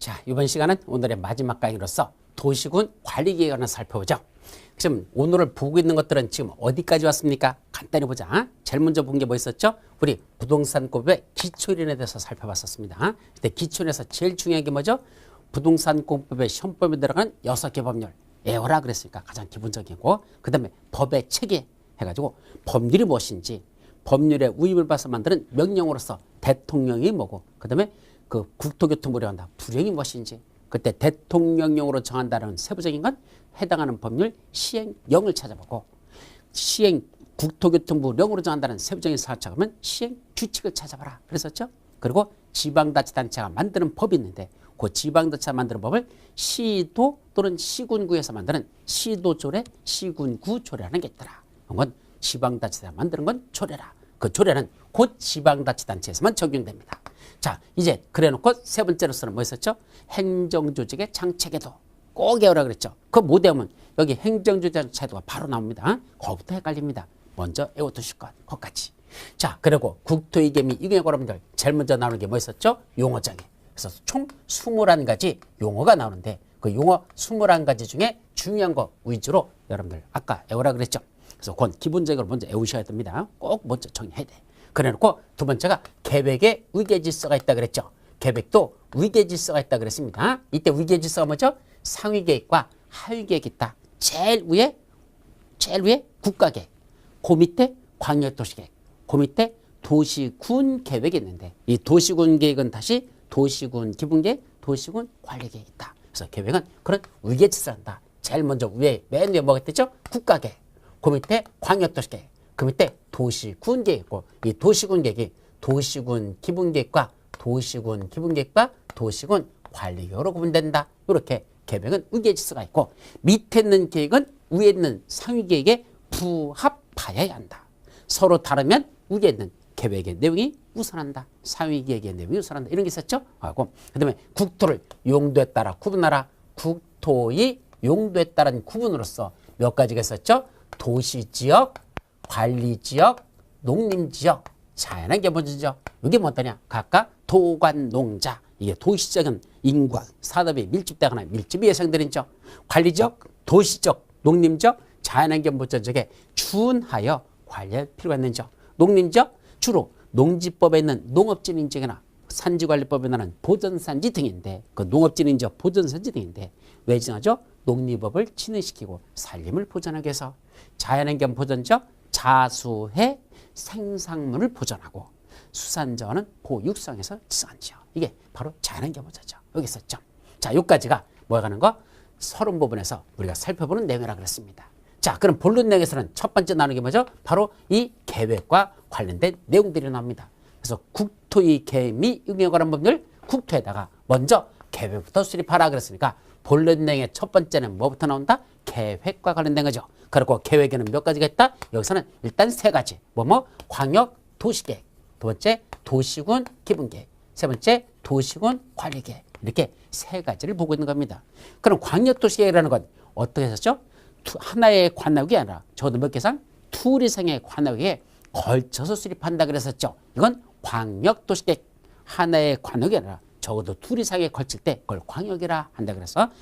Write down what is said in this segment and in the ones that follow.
자, 이번 시간은 오늘의 마지막 강의로서 도시군 관리계획안을 살펴보죠. 지금 오늘을 보고 있는 것들은 지금 어디까지 왔습니까? 간단히 보자. 제일 먼저 본 게 뭐 있었죠? 우리 부동산공법의 기초이론에 대해서 살펴봤었습니다. 그때 기초에서 제일 중요한 게 뭐죠? 부동산공법의 시험법에 들어가는 6개 법률. 애호라 그랬으니까 가장 기본적이고, 그 다음에 법의 체계 해가지고 법률이 무엇인지, 법률의 우입을 봐서 만드는 명령으로서 대통령이 뭐고, 그 다음에 그 국토교통부를 한다. 불령이 무엇인지, 그때 대통령령으로 정한다는 세부적인 건 해당하는 법률 시행령을 찾아보고, 시행 국토교통부령으로 정한다는 세부적인 사항을 찾아보면 시행 규칙을 찾아봐라 그랬었죠. 그리고 지방자치단체가 만드는 법이 있는데 그 지방자치가 만드는 법을 시도 또는 시군구에서 만드는 시도조례, 시군구조례라는 게 있더라. 그건 지방자치단체가 만드는 건 조례라. 그 조례는 곧 지방자치단체에서만 적용됩니다. 자, 이제 그래놓고 세 번째로서는 뭐 있었죠? 행정조직의 장체계도 꼭 외우라 그랬죠. 그거 못 외우면 여기 행정조직 제도가 바로 나옵니다. 거기부터 헷갈립니다. 먼저 외워두실 것, 거기까지. 자, 그리고 국토이계 및 이경여권분들 제일 먼저 나오는 게 뭐 있었죠? 용어장애. 그래서 총 21가지 용어가 나오는데 그 용어 21가지 중에 중요한 거 위주로 여러분들 아까 외우라 그랬죠. 그래서 그건 기본적으로 먼저 외우셔야 됩니다. 꼭 먼저 정리해야 돼. 그래놓고 두 번째가 계획에 위계질서가 있다 그랬죠. 계획도 위계질서가 있다 그랬습니다. 이때 위계질서가 뭐죠? 상위계획과 하위계획이 있다. 제일 위에 국가계획, 그 밑에 광역도시계획, 그 밑에 도시군 계획이 있는데 이 도시군 계획은 다시 도시군 기본계획, 도시군 관리계획이 있다. 그래서 계획은 그런 위계질서를 한다. 제일 먼저 맨 위에 뭐가 있겠죠? 국가계획, 그 밑에 광역도시계획, 그 밑에 도시군 계획이 있고 이 도시군 계획이 도시군 기본계획과 도시군 기본계획과 도시군 관리계획으로 구분된다. 이렇게 계획은 위계질서가 있고 밑에 있는 계획은 위에 있는 상위계획에 부합하여야 한다. 서로 다르면 위에 있는 계획의 내용이 우선한다. 상위계획의 내용이 우선한다. 이런 게 있었죠. 하고 그다음에 국토를 용도에 따라 구분하라. 국토의 용도에 따른 구분으로서 몇 가지가 있었죠. 도시지역, 관리지역, 농림지역, 자연환경보전지역. 이게 뭐더냐? 각각 도관농자. 이게 도시적인 인과 산업이 밀집되거나 밀집이 예상되는 지역. 관리지역, 도시적, 농림지역, 자연환경보전지역에 준하여 관리할 필요가 있는 지역. 농림지역 주로 농지법에 있는 농업진흥지역이나 산지관리법에 나는 보전산지 등인데 그 농업진흥지역 보전산지 등인데 왜 지정하죠? 농림법을 진행시키고 산림을 보전하기 위해서 자연환경 보전지역 자수해 생산물을 보전하고 수산자원은 보육성에서 지정한 지역. 이게 바로 자연환경 보전지역. 여기 있었죠. 자, 여기까지가 뭐가 가는 거? 서론 부분에서 우리가 살펴보는 내용이라고 그랬습니다. 자, 그럼 본론 내용에서는 첫 번째 나누는 게 뭐죠? 바로 이 계획과 관련된 내용들이 나옵니다. 그래서 국토의 계획 및 이경에 관한 법률 국토에다가 먼저 계획부터 수립하라 그랬으니까 본론 내용의 첫 번째는 뭐부터 나온다? 계획과 관련된 거죠. 그리고 계획에는 몇 가지가 있다? 여기서는 일단 세 가지. 광역 도시계획, 두 번째 도시군 기본계획, 세 번째 도시군 관리계획. 이렇게 세 가지를 보고 있는 겁니다. 그럼 광역 도시계획이라는 건 어떻게 했었죠? 하나의 관역이 아니라 적어도 몇 개상 둘 이상의 관역에 걸쳐서 수립한다 그랬었죠. 이건 광역도시계획. 하나의 관역이 아니라 적어도 둘 이상에 걸칠 때 그걸 광역이라 한다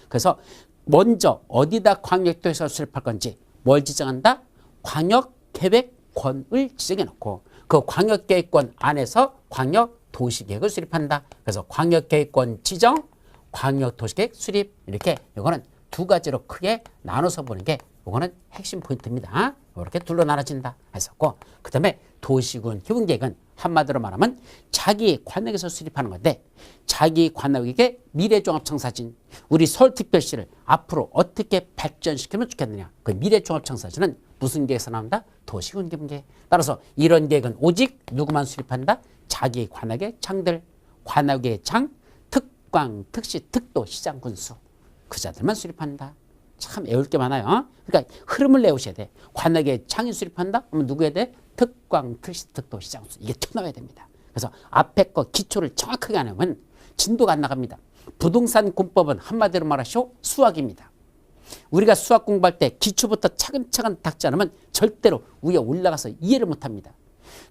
그래서 먼저 어디다 광역도시를 수립할 건지 뭘 지정한다? 광역계획권을 지정해 놓고 그 광역계획권 안에서 광역도시계획을 수립한다. 그래서 광역계획권 지정, 광역도시계획 수립. 이렇게 이거는 두 가지로 크게 나눠서 보는 게 이거는 핵심 포인트입니다. 이렇게 둘로 나눠진다 했었고 그 다음에 도시군 기본계획은 한마디로 말하면 자기 관역에서 수립하는 건데 자기 관역에게 미래종합청사진 우리 서울특별시를 앞으로 어떻게 발전시키면 좋겠느냐. 그 미래종합청사진은 무슨 계획에서 나온다? 도시군 기본계획. 따라서 이런 계획은 오직 누구만 수립한다? 자기 관역의 장들, 관역의 장, 특광, 특시, 특도, 시장, 군수 그 자들만 수립한다. 참 외울 게 많아요. 그러니까 흐름을 내우셔야 돼. 관역의 장이 수립한다? 그러면 누구에 대해? 특광, 특시, 특도, 시장, 군수. 이게 튀어나와야 됩니다. 그래서 앞에 거 기초를 정확하게 안 하면 진도가 안 나갑니다. 부동산 공법은 한마디로 말하시오 수학입니다. 우리가 수학 공부할 때 기초부터 차근차근 닦지 않으면 절대로 위에 올라가서 이해를 못합니다.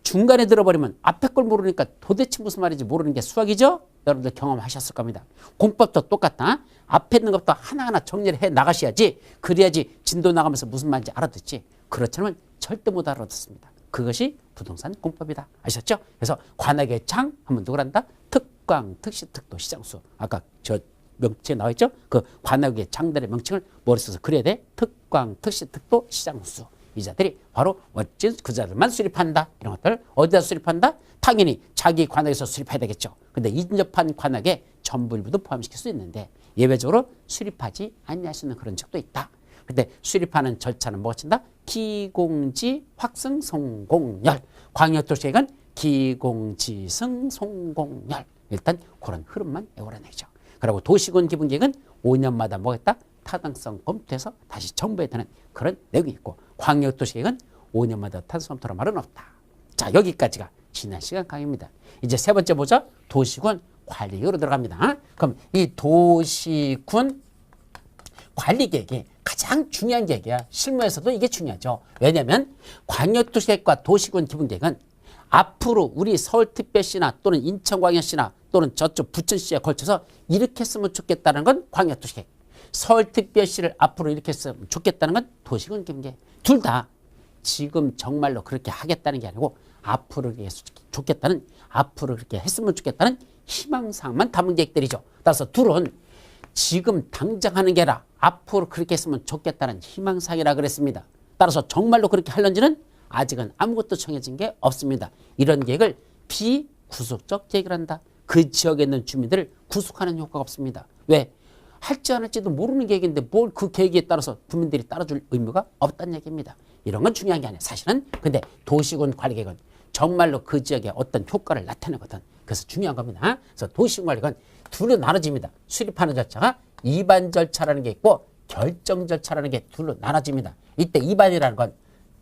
중간에 들어버리면 앞에 걸 모르니까 도대체 무슨 말인지 모르는 게 수학이죠? 여러분들 경험하셨을 겁니다. 공법도 똑같다. 앞에 있는 것도 하나하나 정리를 해 나가셔야지, 그래야지 진도 나가면서 무슨 말인지 알아듣지. 그렇지 않으면 절대 못 알아듣습니다. 그것이 부동산 공법이다. 아셨죠? 그래서 관악의 장 하면 누구란다? 특광, 특시, 특도, 시장수. 아까 저 명칭에 나와 있죠? 그 관악의 장들의 명칭을 머릿속에서 그려야 돼. 특광, 특시, 특도, 시장수. 이 자들이 바로 멋진 그 자들만 수립한다. 이런 것들 어디다 수립한다? 당연히 자기 관악에서 수립해야 되겠죠. 근데 인접한 관악에 전부 일부도 포함시킬 수 있는데 예외적으로 수립하지 않을 수 있는 그런 적도 있다. 근데 수립하는 절차는 뭐가 친다? 기공지 확승 성공열. 광역도시계획은 기공지승 성공열. 일단 그런 흐름만 외우라는 얘기죠. 그리고 도시군 기본계획은 5년마다 뭐겠다? 타당성 검토해서 다시 정부에 드는 그런 내용이 있고, 광역도시계획은 5년마다 타당성 검토란 말은 없다. 자, 여기까지가 지난 시간 강의입니다. 이제 세 번째 보죠. 도시군 관리계획으로 들어갑니다. 그럼 이 도시군 관리계획이 가장 중요한 계획이야. 실무에서도 이게 중요하죠. 왜냐하면 광역도시계획과 도시군 기본계획은 앞으로 우리 서울특별시나 또는 인천광역시나 또는 저쪽 부천시에 걸쳐서 이렇게 했으면 좋겠다는 건 광역도시계획, 서울특별시를 앞으로 이렇게 했으면 좋겠다는 건 도시군 기본계획. 둘 다 지금 정말로 그렇게 하겠다는 게 아니고 앞으로 그렇게 좋겠다는, 앞으로 그렇게 했으면 좋겠다는 희망사항만 담은 계획들이죠. 따라서 둘은 지금 당장 하는 게 아니라 앞으로 그렇게 했으면 좋겠다는 희망사항이라 그랬습니다. 따라서 정말로 그렇게 하려는지는 아직은 아무것도 정해진 게 없습니다. 이런 계획을 비구속적 계획을 한다. 그 지역에 있는 주민들을 구속하는 효과가 없습니다. 왜? 할지 안 할지도 모르는 계획인데 뭘 그 계획에 따라서 국민들이 따라줄 의무가 없다는 얘기입니다. 이런 건 중요한 게 아니에요. 사실은. 근데 도시군 관리계획은 정말로 그 지역에 어떤 효과를 나타내거든. 그래서 중요한 겁니다. 그래서 도시군 관리계획은 둘로 나눠집니다. 수립하는 절차가 입안 절차라는 게 있고 결정 절차라는 게 둘로 나눠집니다. 이때 입안이라는 건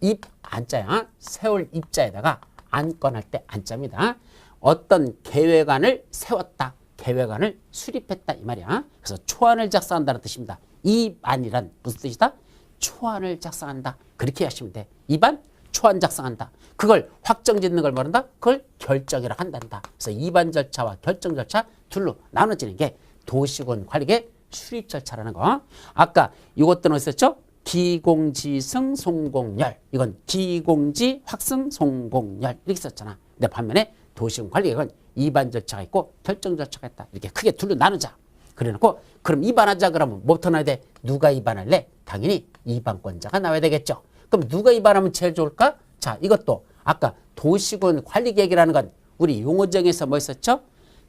입 안자야. 세울 입자에다가 안건할 때 안자입니다. 어떤 계획안을 세웠다. 계획안을 수립했다 이 말이야. 그래서 초안을 작성한다는 뜻입니다. 입안이란 무슨 뜻이다? 초안을 작성한다. 그렇게 하시면 돼. 입안, 초안 작성한다. 그걸 확정짓는 걸 뭐란다? 그걸 결정이라 한단다. 그래서 입안 절차와 결정 절차 둘로 나눠지는 게 도시군 관리계획 수립 절차라는 거. 아까 이것들은 있었죠? 기공지승 송공열. 이건 기공지 확승 송공열 이렇게 썼잖아. 근데 반면에 도시군 관리계획은 입안 절차가 있고 결정 절차가 있다. 이렇게 크게 둘로 나누자. 그래놓고 그럼 입안하자 그러면 뭐부터 나와야 돼? 누가 입안할래? 당연히 입안권자가 나와야 되겠죠. 그럼 누가 입안하면 제일 좋을까? 자, 이것도 아까 도시군 관리계획이라는 건 우리 용어정에서 뭐 있었죠?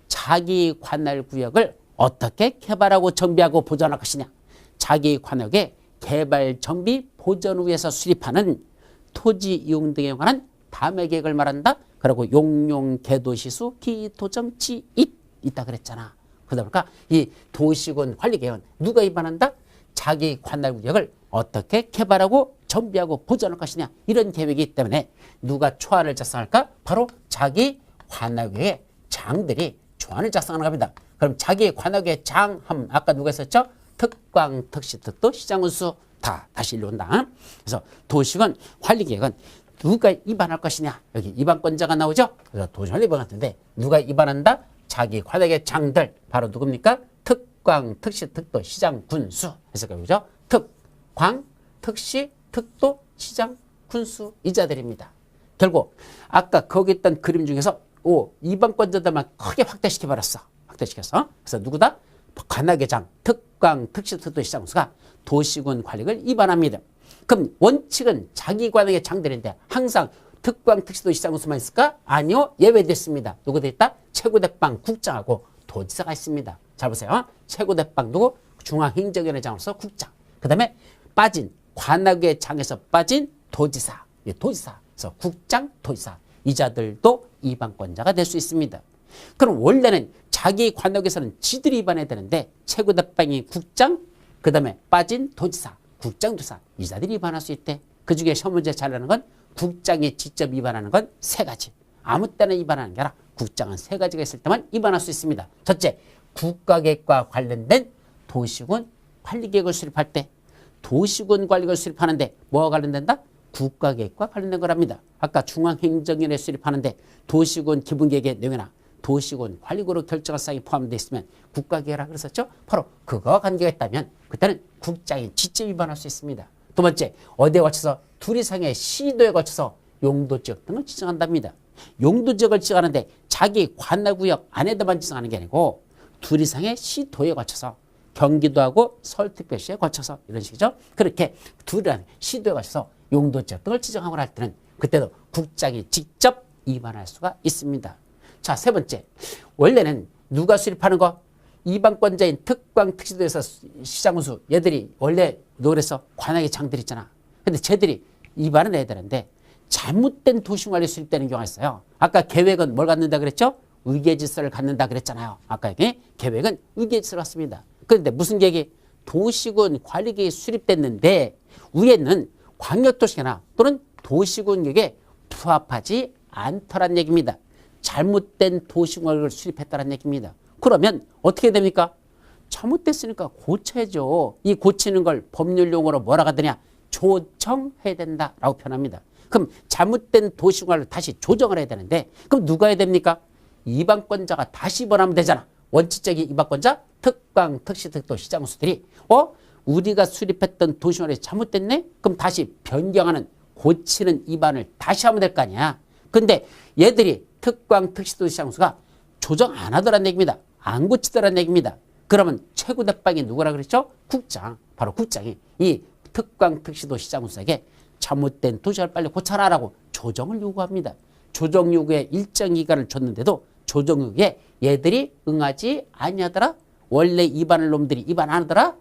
자기 관할 구역을 어떻게 개발하고 정비하고 보존할 것이냐. 자기 관역의 개발, 정비, 보존을 위해서 수립하는 토지 이용 등에 관한 다음의 계획을 말한다. 그리고 용용, 개도시수, 기토정, 지입 있다 그랬잖아. 그러다 보니까 이 도시군 관리계획은 누가 입안한다? 자기 관할 구역을 어떻게 개발하고 정비하고 보존할 것이냐. 이런 계획이 있기 때문에 누가 초안을 작성할까? 바로 자기 관할 구역의 장들이 초안을 작성하는 겁니다. 그럼 자기 관할 구역의 장 하면 아까 누가 했었죠? 특광, 특시, 특도, 시장운수 다 다시 일로 온다. 그래서 도시군 관리계획은 누가 입안할 것이냐. 여기 입안권자가 나오죠. 그래서 도시군 관리계획 같은데 누가 입안한다? 자기 관역의 장들 바로 누굽니까? 특광, 특시, 특도, 시장, 군수 해서 그죠? 특광, 특시, 특도, 시장, 군수 이 자들입니다. 결국 아까 거기 있던 그림 중에서 입안권자들만 크게 확대시켜 버렸어. 확대시켰어. 그래서 누구다? 관악의 장, 특광, 특시, 특도, 시장, 군수가 도시군 관리를 입안합니다. 그럼 원칙은 자기 관역의 장들인데 항상 특광, 특시도, 시장, 군수만 있을까? 아니요. 예외됐습니다. 누구 돼 있다? 최고대빵 국장하고 도지사가 있습니다. 잘 보세요. 최고대빵 누구? 중앙행정위원회장으로서 국장. 그 다음에 빠진 관악의 장에서 빠진 도지사. 도지사. 그래서 국장, 도지사. 이 자들도 입안권자가 될 수 있습니다. 그럼 원래는 자기 관역에서는 지들이 입안해야 되는데 최고대빵이 국장, 그 다음에 빠진 도지사, 국장, 도지사. 이 자들이 입안할 수 있대. 그 중에 시험 문제 잘 나는 건 국장이 직접 입안하는 건 세 가지. 아무 때나 입안하는 게 아니라 국장은 세 가지가 있을 때만 입안할 수 있습니다. 첫째, 국가계획과 관련된 도시군 관리계획을 수립할 때, 도시군 관리계획을 수립하는데 뭐가 관련된다? 국가계획과 관련된 거랍니다. 아까 중앙행정위원회 수립하는데 도시군 기본계획의 내용이나 도시군 관리구로 결정할 사항이 포함되어 있으면 국가계획이라고 그랬었죠. 바로 그거와 관계가 있다면 그때는 국장이 직접 위반할 수 있습니다. 두 번째, 어디에 거쳐서 둘 이상의 시도에 거쳐서 용도지역 등을 지정한답니다. 용도지역을 지정하는데 자기 관할구역 안에다만 지정하는 게 아니고 둘 이상의 시도에 거쳐서 경기도하고 서울특별시에 거쳐서 이런 식이죠. 그렇게 둘이라는 시도에 거쳐서 용도지역 등을 지정하거나 할 때는 그때도 국장이 직접 위반할 수가 있습니다. 자, 세 번째, 원래는 누가 수립하는 거? 이반권자인 특광특시도에서 시장군수 얘들이 원래 노래서 관악의 장들 있잖아. 근데 쟤들이 위반을 해야 되는데 잘못된 도시관리 수립되는 경우가 있어요. 아까 계획은 뭘 갖는다 그랬죠? 의계질서를 갖는다 그랬잖아요. 아까 여기 계획은 의계질서를 갖습니다. 그런데 무슨 계획이? 도시군 관리계획이 수립됐는데 위에는 광역도시계나 또는 도시군 계획에 부합하지 않더란 얘기입니다. 잘못된 도시군을 수립했다는 얘기입니다. 그러면 어떻게 됩니까? 잘못됐으니까 고쳐야죠. 이 고치는 걸 법률 용어로 뭐라고 하더냐? 조정해야 된다라고 표현합니다. 그럼 잘못된 도시군을 다시 조정을 해야 되는데 그럼 누가 해야 됩니까? 이반권자가 다시 입원하면 되잖아. 원칙적인 이반권자, 특광, 특시, 특도, 시장수들이 우리가 수립했던 도시군이 잘못됐네? 그럼 다시 변경하는 고치는 입안을 다시 하면 될 거 아니야. 근데 얘들이 특광, 특시도, 시장수가 조정 안 하더란 얘기입니다. 안 고치더란 얘기입니다. 그러면 최고 대빵이 누구라 그랬죠? 국장. 바로 국장이 이 특광, 특시도, 시장수에게 잘못된 도시를 빨리 고쳐라라고 조정을 요구합니다. 조정 요구에 일정 기간을 줬는데도 조정 요구에 얘들이 응하지 아니하더라. 원래 입안할 놈들이 입안 안 하더라.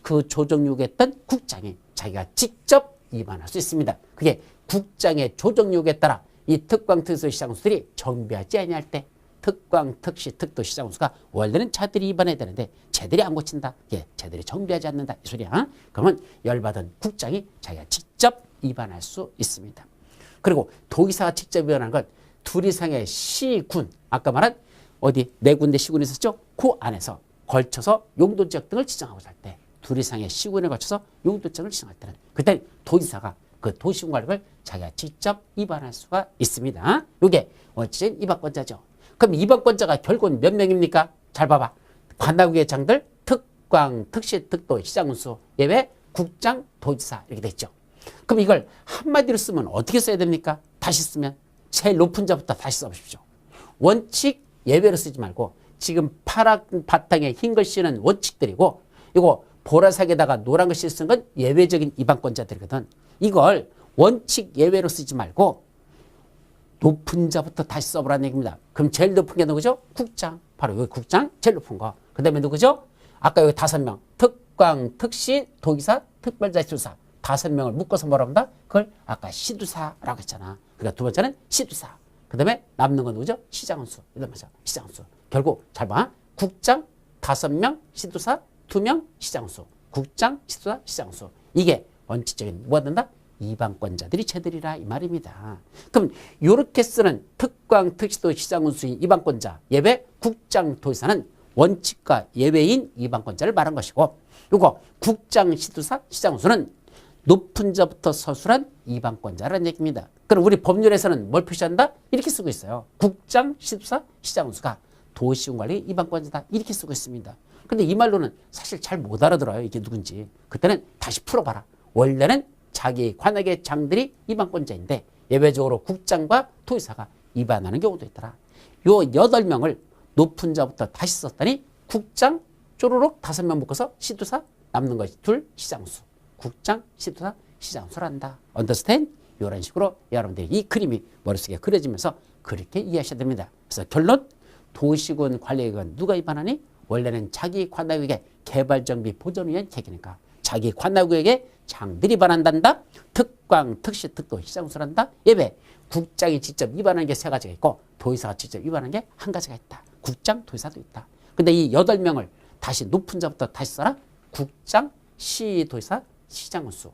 그 조정 요구했던 국장이 자기가 직접 입안할 수 있습니다. 그게 국장의 조정 요구에 따라 이 특광, 특시, 시장수들이 정비하지 아니할 때 특광, 특시, 특도, 시장수가 원래는 자들이 입안해야 되는데 쟤들이 안 고친다. 예, 쟤들이 정비하지 않는다. 이 소리야. 그러면 열받은 국장이 자기가 직접 입안할 수 있습니다. 그리고 도의사가 직접 입안하는 건 둘 이상의 시군, 아까 말한 어디 네 군데 시군이 있었죠? 그 안에서 걸쳐서 용도지역 등을 지정하고자 할 때 둘 이상의 시군에 걸쳐서 용도지역을 지정할 때는 그때 도의사가 그 도시군 관리를 자기가 직접 입안할 수가 있습니다. 이게 원칙적인 입안권자죠. 그럼 입안권자가 결국은 몇 명입니까? 잘 봐봐. 관할구의 장들, 특광, 특시, 특도, 시장군수, 예외, 국장, 도지사 이렇게 돼 있죠. 그럼 이걸 한마디로 쓰면 어떻게 써야 됩니까? 다시 쓰면 제일 높은 자부터 다시 써보십시오. 원칙 예외로 쓰지 말고 지금 파란 바탕에 흰 글씨는 원칙들이고 이거 보라색에다가 노란 글씨 쓴 건 예외적인 입안권자들이거든. 이걸 원칙 예외로 쓰지 말고 높은 자부터 다시 써보라는 얘기입니다. 그럼 제일 높은 게 누구죠? 국장. 바로 여기 국장 제일 높은 거. 그 다음에 누구죠? 아까 여기 5명. 특광, 특시, 도의사, 특별자, 시도사. 5명을 묶어서 뭐라고 한다? 그걸 아까 시도사라고 했잖아. 그러니까 두 번째는 시도사. 그 다음에 남는 건 누구죠? 시장원수. 이런 거죠. 시장원수. 결국 잘 봐. 국장 5명, 시도사 2명, 시장원수. 국장, 시도사, 시장원수. 이게 원칙적인 뭐가 된다? 이반권자들이 쟤들이라 이 말입니다. 그럼 이렇게 쓰는 특광, 특시도, 시장군수인 이반권자, 예외, 국장, 도의사는 원칙과 예외인 이반권자를 말한 것이고 이거 국장, 시도사, 시장군수는 높은 자부터 서술한 이반권자라는 얘기입니다. 그럼 우리 법률에서는 뭘 표시한다? 이렇게 쓰고 있어요. 국장, 시도사, 시장군수가 도시군관리 이반권자다 이렇게 쓰고 있습니다. 근데 이 말로는 사실 잘 못 알아들어요. 이게 누군지. 그때는 다시 풀어봐라. 원래는 자기 관악의 장들이 이반권자인데 예외적으로 국장과 도의사가 위반하는 경우도 있더라. 요 8명을 높은 자부터 다시 썼더니 국장 쪼르륵 5명 묶어서 시도사 남는 것이 둘 시장수. 국장, 시도사, 시장수를 한다. 언더스탠? 이런 식으로 여러분들이 이 그림이 머릿속에 그려지면서 그렇게 이해하셔야 됩니다. 그래서 결론 도시군 관리계획은 누가 위반하니? 원래는 자기 관할구역의 개발정비 보존위원 계획이니까 자기 관할구역에 장들이 위반한단다. 특광, 특시, 특도, 시장수를 한다. 예외 국장이 직접 위반하는 게 3가지가 있고 도의사가 직접 위반하는 게 1가지가 있다. 국장, 도의사도 있다. 근데 이 8명을 다시 높은 자부터 다시 써라. 국장, 시, 도의사, 시장수.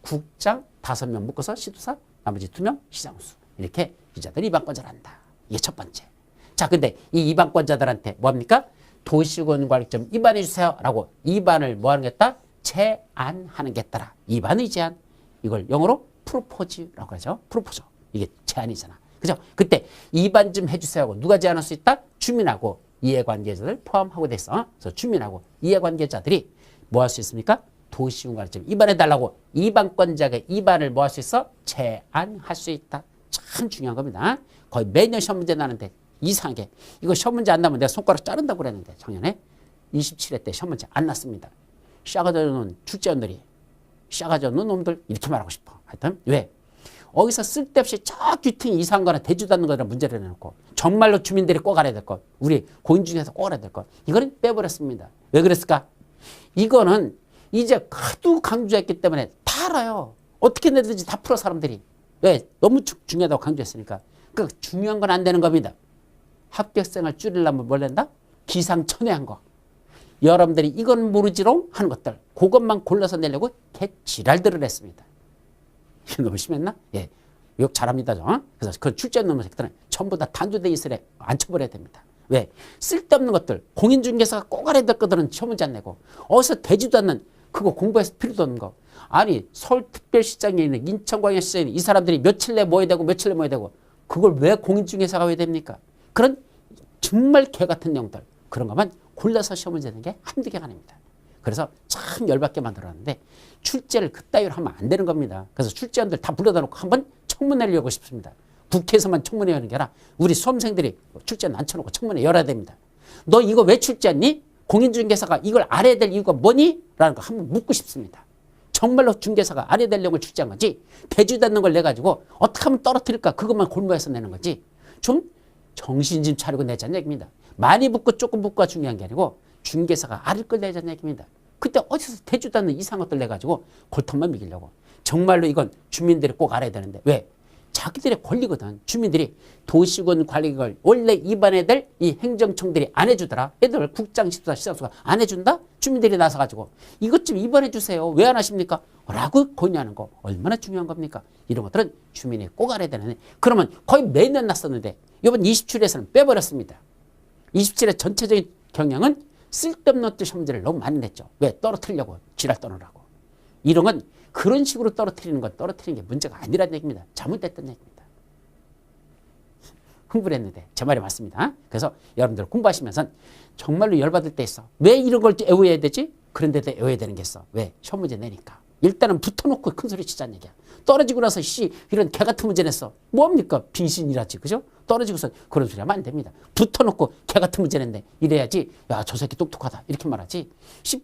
국장 5명 묶어서 시도사, 나머지 2명 시장수. 이렇게 유자들이 이반권자를 한다. 이게 첫 번째. 자, 근데 이 이반권자들한테 뭐합니까? 도시군 관리 좀 위반해 주세요. 라고 위반을 뭐 하는 게 있다? 제안하는 게 있더라. 위반의 제안. 이걸 영어로 프로포즈라고 하죠. 프로포즈. 이게 제안이잖아. 그죠? 그때 이반 좀 해주세요 하고 누가 제안할 수 있다? 주민하고 이해관계자들 포함하고 돼서 그래서 주민하고 이해관계자들이 뭐 할 수 있습니까? 도시군관리 좀 이반해달라고 이반권자가 이반을 뭐 할 수 있어? 제안할 수 있다. 참 중요한 겁니다. 거의 매년 시험 문제 나는데 이상하게 이거 시험 문제 안 나면 내가 손가락 자른다고 그랬는데 작년에 27회 때 시험 문제 안 났습니다. 싸가지 없는 출제원들이 싸가지 없는 놈들 이렇게 말하고 싶어. 하여튼 왜? 어디서 쓸데없이 저 귀퉁이 이상한 거나 대주도 않는 거나 문제를 내놓고 정말로 주민들이 꼭 알아야 될 것, 우리 고인중에서 꼭 알아야 될 것, 이거는 빼버렸습니다. 왜 그랬을까? 이거는 이제 하도 강조했기 때문에 다 알아요. 어떻게 내든지 다 풀어 사람들이. 왜? 너무 중요하다고 강조했으니까. 그러니까 중요한 건 안 되는 겁니다. 합격생을 줄이려면 뭘 낸다? 기상천외한 거. 여러분들이 이건 모르지롱 하는 것들 그것만 골라서 내려고 개지랄들을 했습니다. 이거 너무 심했나? 예, 욕 잘합니다. 그래서 그 출제한 놈의 새끼들은 전부 다 단두대 이슬에 앉혀버려야 됩니다. 왜? 쓸데없는 것들 공인중개사가 꼭 알아야 될 것들은 시험 문제 안 내고 어디서 되지도 않는 그거 공부해서 필요도 없는 거. 아니 서울특별시장에 있는 인천광역시장에 있는 이 사람들이 며칠 내에 뭐 해야 되고 며칠 내에 뭐 해야 되고 그걸 왜 공인중개사가 왜 됩니까? 그런 정말 개 같은 내용들 그런 것만 골라서 시험 문제 내는 게 한두 개가 아닙니다. 그래서 참 열받게 만들어놨는데 출제를 그따위로 하면 안 되는 겁니다. 그래서 출제원들 다 불러다 놓고 한번 청문회를 열고 싶습니다. 국회에서만 청문회 여는 게 아니라 우리 수험생들이 출제는 앉혀놓고 청문회 열어야 됩니다. 너 이거 왜 출제했니? 공인중개사가 이걸 알아야 될 이유가 뭐니? 라는 거 한번 묻고 싶습니다. 정말로 중개사가 알아야 될 내용을 출제한 거지 대주도 않는 걸 내가지고 어떻게 하면 떨어뜨릴까 그것만 골무해서 내는 거지 좀 정신 좀 차리고 내자는 얘기입니다. 많이 붙고 조금 붙고가 중요한 게 아니고 중개사가 알을 걸 내자는 얘기입니다. 그때 어디서 대주도 않는 이상한 것들 내가지고 골통만 먹이려고. 정말로 이건 주민들이 꼭 알아야 되는데 왜? 자기들의 권리거든. 주민들이 도시군 관리를 원래 입안해야 될 이 행정청들이 안 해주더라. 애들 국장, 집사, 시장수가 안 해준다? 주민들이 나서가지고 이것 좀 입안해 주세요. 왜 안 하십니까? 라고 건의하는 거 얼마나 중요한 겁니까? 이런 것들은 주민이 꼭 알아야 되는데 그러면 거의 매년 났었는데 이번 27회에서는 빼버렸습니다. 27회 전체적인 경향은 쓸데없는 것들 문제를 너무 많이 냈죠. 왜? 떨어뜨리려고 지랄 떠느라고. 이런 건 그런 식으로 떨어뜨리는 건 떨어뜨리는 게 문제가 아니라는 얘기입니다. 잘못됐던 얘기입니다. 흥분을 했는데 제 말이 맞습니다. 그래서 여러분들 공부하시면서 정말로 열받을 때 있어. 왜 이런 걸 애워야 되지? 그런데도 애워야 되는 게 있어. 왜? 시험 문제 내니까. 일단은 붙어놓고 큰 소리 치자는 얘기야. 떨어지고 나서 이런 개 같은 문제 냈어. 뭐합니까? 빙신이라지. 그죠? 떨어지고서 그런 소리 하면 안 됩니다. 붙어놓고 개 같은 문제 냈네. 이래야지 야 저 새끼 똑똑하다. 이렇게 말하지.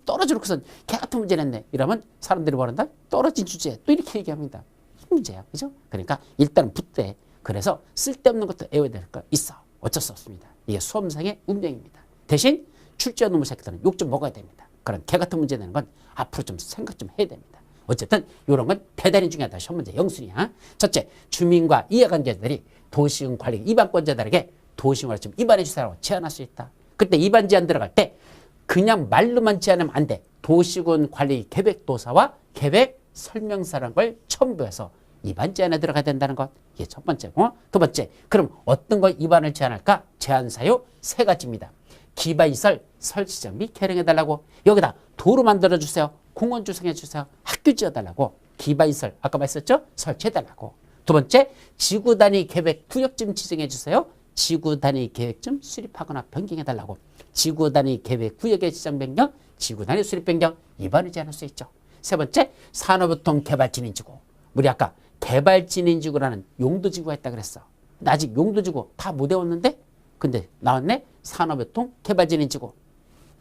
떨어지고서 개 같은 문제 냈네. 이러면 사람들이 뭐란다? 떨어진 주제에 또 이렇게 얘기합니다. 이 문제야. 그죠? 그러니까 일단은 붙대. 그래서 쓸데없는 것도 애워야 될 거 있어. 어쩔 수 없습니다. 이게 수험생의 운명입니다. 대신 출제한 놈의 새끼들은 욕 좀 먹어야 됩니다. 그런 개 같은 문제 내는 건 앞으로 좀 생각 좀 해야 됩니다. 어쨌든 이런 건 대단히 중요하다. 시험 문제 영순이야. 첫째, 주민과 이해관계자들이 도시군 관리 입안권자들에게 도시군을 좀 입안해 주세요 제안할 수 있다. 그때 입안 제안 들어갈 때 그냥 말로만 제안하면 안 돼. 도시군 관리 계획도사와 계획 설명서라는 걸 첨부해서 입안 제안에 들어가야 된다는 것. 이게 첫 번째고. 두 번째, 그럼 어떤 걸 입안을 제안할까? 제안 사유 세 가지입니다. 기반시설 설치장 및 개량해달라고. 여기다 도로 만들어주세요. 공원 조성해주세요. 학교 지어달라고. 기반시설 아까 말했었죠? 설치해달라고. 두 번째, 지구단위 계획 구역 좀 지정해주세요. 지구단위 계획 좀 수립하거나 변경해달라고. 지구단위 계획 구역의 지정 변경, 지구단위 수립 변경 입안을 제안할 수 있죠. 세 번째, 산업유통 개발진인지구. 우리 아까 개발진인지구라는 용도지구가 있다 그랬어. 근데 아직 용도지구 다 못 외웠는데? 근데 나왔네? 산업유통 개발진인지구.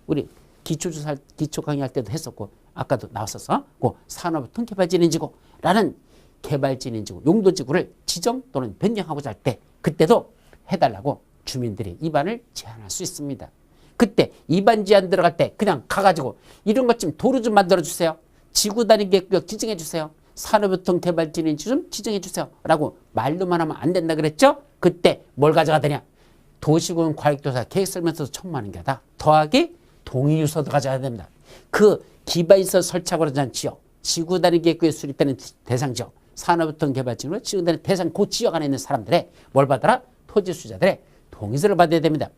우리 기초조사, 기초 강의할 때도 했었고 아까도 나왔었어. 그 산업유통 개발진인지구라는 개발진인지구, 용도지구를 지정 또는 변경하고자 할 때 그때도 해달라고 주민들이 입안을 제안할 수 있습니다. 그때 입안 제안 들어갈 때 그냥 가가지고 이런 것 좀 도로 좀 만들어주세요. 지구단위 계획 지정해주세요. 산업유통 개발진인지구 좀 지정해주세요. 라고 말로만 하면 안 된다 그랬죠? 그때 뭘 가져가 되냐? 도시군 과획도사 계획설명서도 첨부하는 게 아니라 더하기 동의유서도 가져야 됩니다. 그 기반시설 설치하고자 하는 지역, 지구단위 계획구에 수립되는 대상 지역, 산업유통 개발진으로 지정되는 대상 그 지역 안에 있는 사람들의 뭘 받아라? 토지 수자들의 동의서를 받아야 됩니다.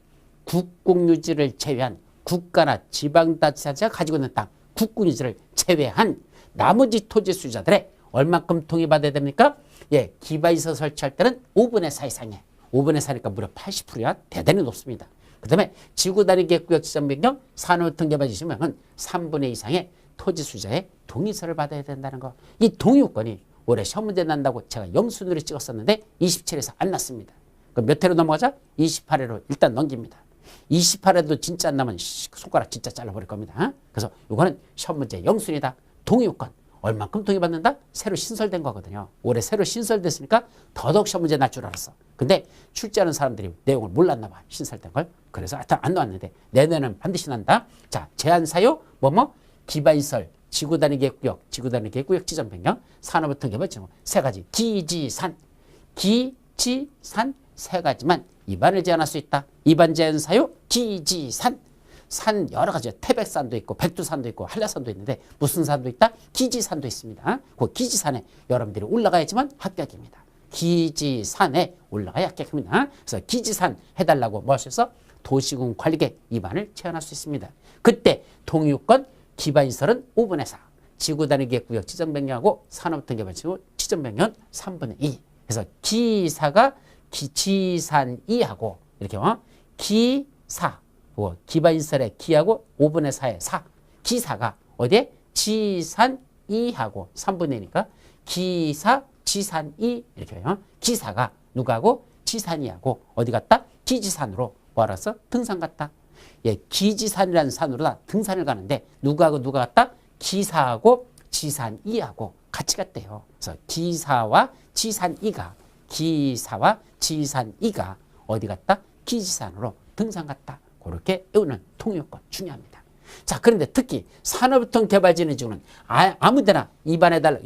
국공유지를 제외한 국가나 지방자치단체가 가지고 있는 땅, 국공유지를 제외한 나머지 토지 수자들의 얼만큼 동의받아야 됩니까? 예, 기반시설 설치할 때는 5분의 4 이상에 5분의 4니까 무려 80%야 대단히 높습니다. 그 다음에 지구 단위 계획구역 지정 변경 산업유통 개발 지시명은 3분의 2 이상의 토지 수자의 동의서를 받아야 된다는 거. 이 동의요건이 올해 시험 문제 난다고 제가 영순위로 찍었었는데 27에서 안 났습니다. 그럼 몇 회로 넘어가자? 28회로 일단 넘깁니다. 28회도 진짜 안 나면 손가락 진짜 잘라버릴 겁니다. 그래서 이거는 시험 문제 영순위다. 동의요건 얼만큼 동의받는다? 새로 신설된 거거든요. 올해 새로 신설됐으니까 더더욱 시험 문제 날 줄 알았어. 근데 출제하는 사람들이 내용을 몰랐나 봐. 신설된 걸. 그래서 하여튼 안 나왔는데 내년에는 반드시 난다. 자, 제한 사유 기반시설 지구 단위 계획구역 지구 단위 계획구역 지정 변경 산업유통 개발 지정 세 가지 기지산 세 가지만 위반을 제한할 수 있다. 위반 제한 사유 기지산 산 여러 가지요. 태백산도 있고 백두산도 있고 한라산도 있는데 무슨 산도 있다? 기지산도 있습니다. 그 기지산에 여러분들이 올라가야지만 합격입니다. 기지산에 올라가야 합격입니다. 그래서 기지산 해달라고 뭐 할 수 있어? 도시군 관리계획 위반을 제한할 수 있습니다. 그때 동의요건 기반시설은 5분의 4 지구 단위 계획구역 지정 변경하고 산업유통 개발 지정 변경은 3분의 2 그래서 기사가 지산 2하고 이렇게 기사 기반시설의 기하고 5분의 4의 4 기사가 어디에? 지산 2하고 3분의 2니까 기사 지산 2 이렇게 해요. 기사가 누가하고 지산이하고 어디 갔다? 기지산으로 뭐하러 갔어? 등산 갔다. 예, 기지산이라는 산으로 다 등산을 가는데 누구하고 누가 갔다? 기사하고 지산 2하고 같이 갔대요. 그래서 기사와 지산 2가 어디 갔다? 기지산으로 등산 갔다. 그렇게 외우는 통요건 중요합니다. 자, 그런데 특히 산업유통 개발진흥지구는 아무데나 위반해달라,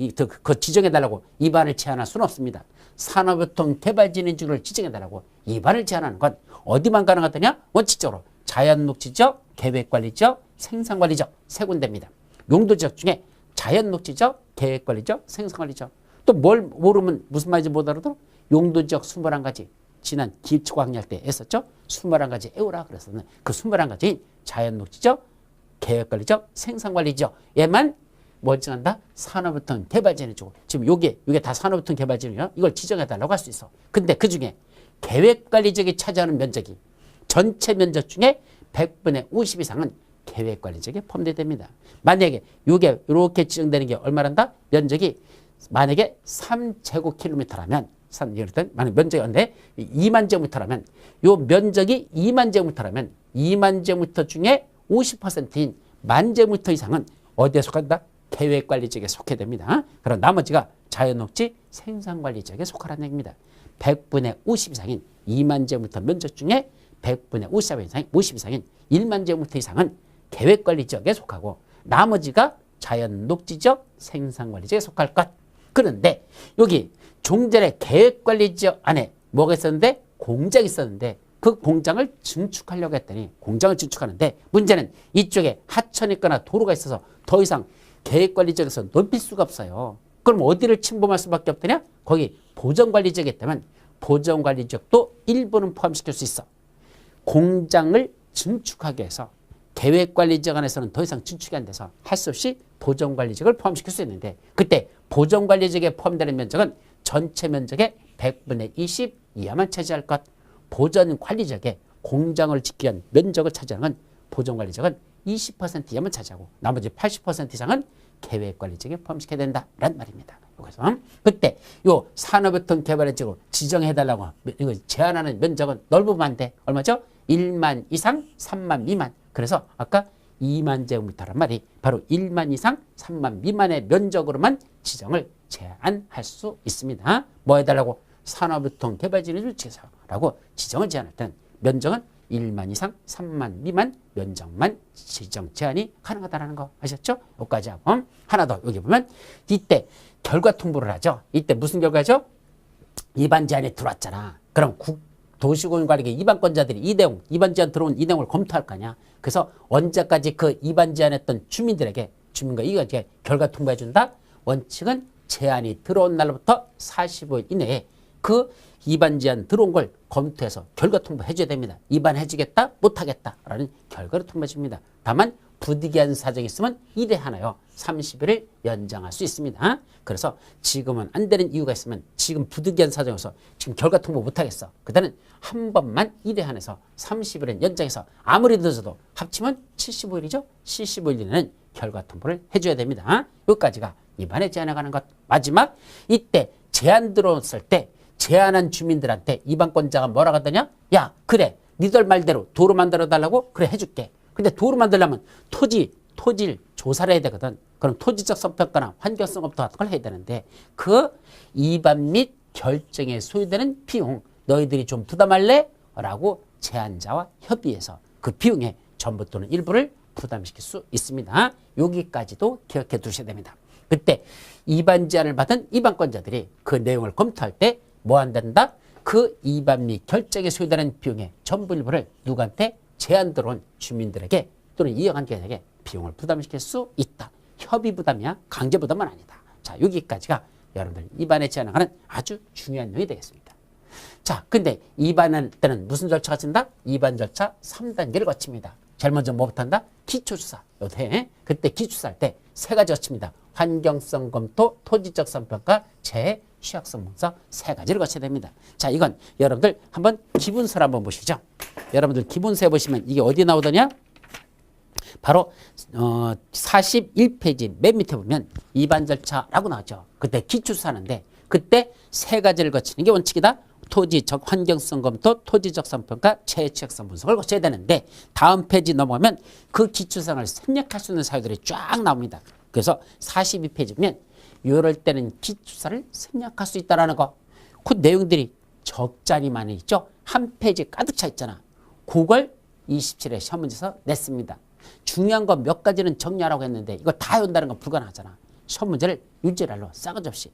그 지정해달라고 위반을 제한할 수는 없습니다. 산업유통 개발진흥지구를 지정해달라고 위반을 제한하는 건 어디만 가능하더냐? 원칙적으로 자연녹지적, 계획관리적, 생산관리적 세 군데입니다. 용도지역 중에 자연녹지적, 계획관리적, 생산관리적. 또 뭘 모르면 무슨 말인지 못 알아도 용도지역 21가지. 지난 기초강의할 때 했었죠. 21가지 외우라 그랬었는데 그 21가지인 자연녹지적, 계획관리적, 생산관리적 얘만 뭐 지정한다? 산업유통 개발진흥지구. 지금 요게 다 산업유통 개발진흥이야. 이걸 지정해달라고 할 수 있어. 근데 그 중에 계획관리적이 차지하는 면적이 전체 면적 중에 100분의 50 이상은 계획관리적에 포함됩니다. 만약에 이게 이렇게 지정되는 게 얼마란다? 면적이 만약에 3제곱킬로미터라면 만약 면적이 언제 2만 제곱미터라면 요 면적이 2만 제곱미터라면 2만 제곱미터 중에 50%인 만 제곱미터 이상은 어디에 속한다? 계획관리적에 속해 됩니다. 그럼 나머지가 자연녹지 생산관리적에 속하라는 얘기입니다. 100분의 50 이상인 2만 제곱미터 면적 중에 100분의 50 이상인 1만 제곱미터 이상은 계획관리지역에 속하고 나머지가 자연녹지적 생산관리지역에 속할 것. 그런데 여기 종전에 계획관리지역 안에 뭐가 있었는데? 공장이 있었는데 그 공장을 증축하려고 했더니 공장을 증축하는데 문제는 이쪽에 하천이 있거나 도로가 있어서 더 이상 계획관리지역에서 넓힐 수가 없어요. 그럼 어디를 침범할 수밖에 없더냐? 거기 보전관리지역에 있다면 보전관리지역도 일부는 포함시킬 수 있어. 공장을 증축하기 위해서 계획관리지역 안에서는 더 이상 증축이 안 돼서 할 수 없이 보전관리지역을 포함시킬 수 있는데 그때 보전관리지역에 포함되는 면적은 전체 면적의 100분의 20 이하만 차지할 것. 보전관리지역에 공장을 짓기 위한 면적을 차지하는 건 보전관리지역은 20% 이하만 차지하고 나머지 80% 이상은 계획관리지역에 포함시켜야 된다라는 말입니다. 그래서 그때 요 산업유통 개발의 지역으로 지정해달라고 이거 제한하는 면적은 넓으면 안 돼. 얼마죠? 1만 이상 3만 미만. 그래서 아까 2만 제곱미터란 말이 바로 1만 이상 3만 미만의 면적으로만 지정을 제한할 수 있습니다. 뭐 해달라고? 산업유통 개발진흥지구 지정라고 지정을 제한할 때는 면적은 1만 이상 3만 미만 면적만 지정 제한이 가능하다는 거 아셨죠? 여기까지 하고 하나 더 여기 보면 이때 결과 통보를 하죠. 이때 무슨 결과죠? 위반 제한이 들어왔잖아. 그럼 도시공유관리계 위반권자들이 이 내용, 위반 제한 들어온 이 내용을 검토할 거 아니야. 그래서 언제까지 그 위반 제한했던 주민들에게 주민과 이거 이제 결과 통보해 준다. 원칙은 제한이 들어온 날로부터 45일 이내에 그 위반 제한 들어온 걸 검토해서 결과 통보해 줘야 됩니다. 위반해 주겠다, 못 하겠다라는 결과를 통보해 줍니다. 다만 부득이한 사정이 있으면 1회 하나요. 30일을 연장할 수 있습니다. 그래서 지금은 안 되는 이유가 있으면 지금 부득이한 사정에서 지금 결과 통보 못 하겠어. 그때는 한 번만 1회 한해서 30일은 연장해서 아무리 늦어도 합치면 75일이죠. 75일 이내는 결과 통보를 해줘야 됩니다. 여기까지가 입안에 제한해가는 것. 마지막 이때 제한 들어왔을 때 제한한 주민들한테 입안권자가 뭐라고 하더냐? 야 그래 니들 말대로 도로 만들어 달라고? 그래 해줄게. 근데 도로 만들려면 토지를 조사를 해야 되거든. 그럼 토지적 성평가나 환경성 검토 같은 걸 해야 되는데 그 입안 및 결정에 소요되는 비용 너희들이 좀 부담할래? 라고 제한자와 협의해서 그 비용의 전부 또는 일부를 부담시킬 수 있습니다. 여기까지도 기억해 두셔야 됩니다. 그때 입안 제한을 받은 입안권자들이 그 내용을 검토할 때 뭐 한단다? 그 입안 및 결정에 소요되는 비용의 전부 일부를 누구한테? 제한 들어온 주민들에게 또는 이용한계에게 비용을 부담시킬 수 있다. 협의 부담이야. 강제 부담은 아니다. 자, 여기까지가 여러분들 입안에 제한하는 아주 중요한 내용이 되겠습니다. 자, 근데 입안할 때는 무슨 절차가 진다? 입안 절차 3단계를 거칩니다. 제일 먼저 뭐부터 한다? 기초조사. 요새 그때 기초조사할 때 세 가지 거칩니다. 환경성 검토, 토지적 성평가, 재해, 취약성 분석 세 가지를 거쳐야 됩니다. 자, 이건 여러분들 한번 기본서를 한번 보시죠. 여러분들 기본서에 보시면 이게 어디 나오더냐? 바로 41페이지 맨 밑에 보면 입안 절차라고 나왔죠. 그때 기초조사하는데 그때 세 가지를 거치는 게 원칙이다. 토지적 환경성 검토, 토지적 성평가, 재해 취약성 분석을 거쳐야 되는데 다음 페이지 넘어가면 그 기초사항을 생략할 수 있는 사유들이 쫙 나옵니다. 그래서 42페이지 보면 이럴 때는 기초사를 생략할 수 있다는 거. 그 내용들이 적잖이만 있죠. 한 페이지 가득 차 있잖아. 그걸 27회 시험 문제에서 냈습니다. 중요한 거 몇 가지는 정리하라고 했는데 이거 다 외운다는 건 불가능하잖아. 시험 문제를 유지랄로 싸가지 없이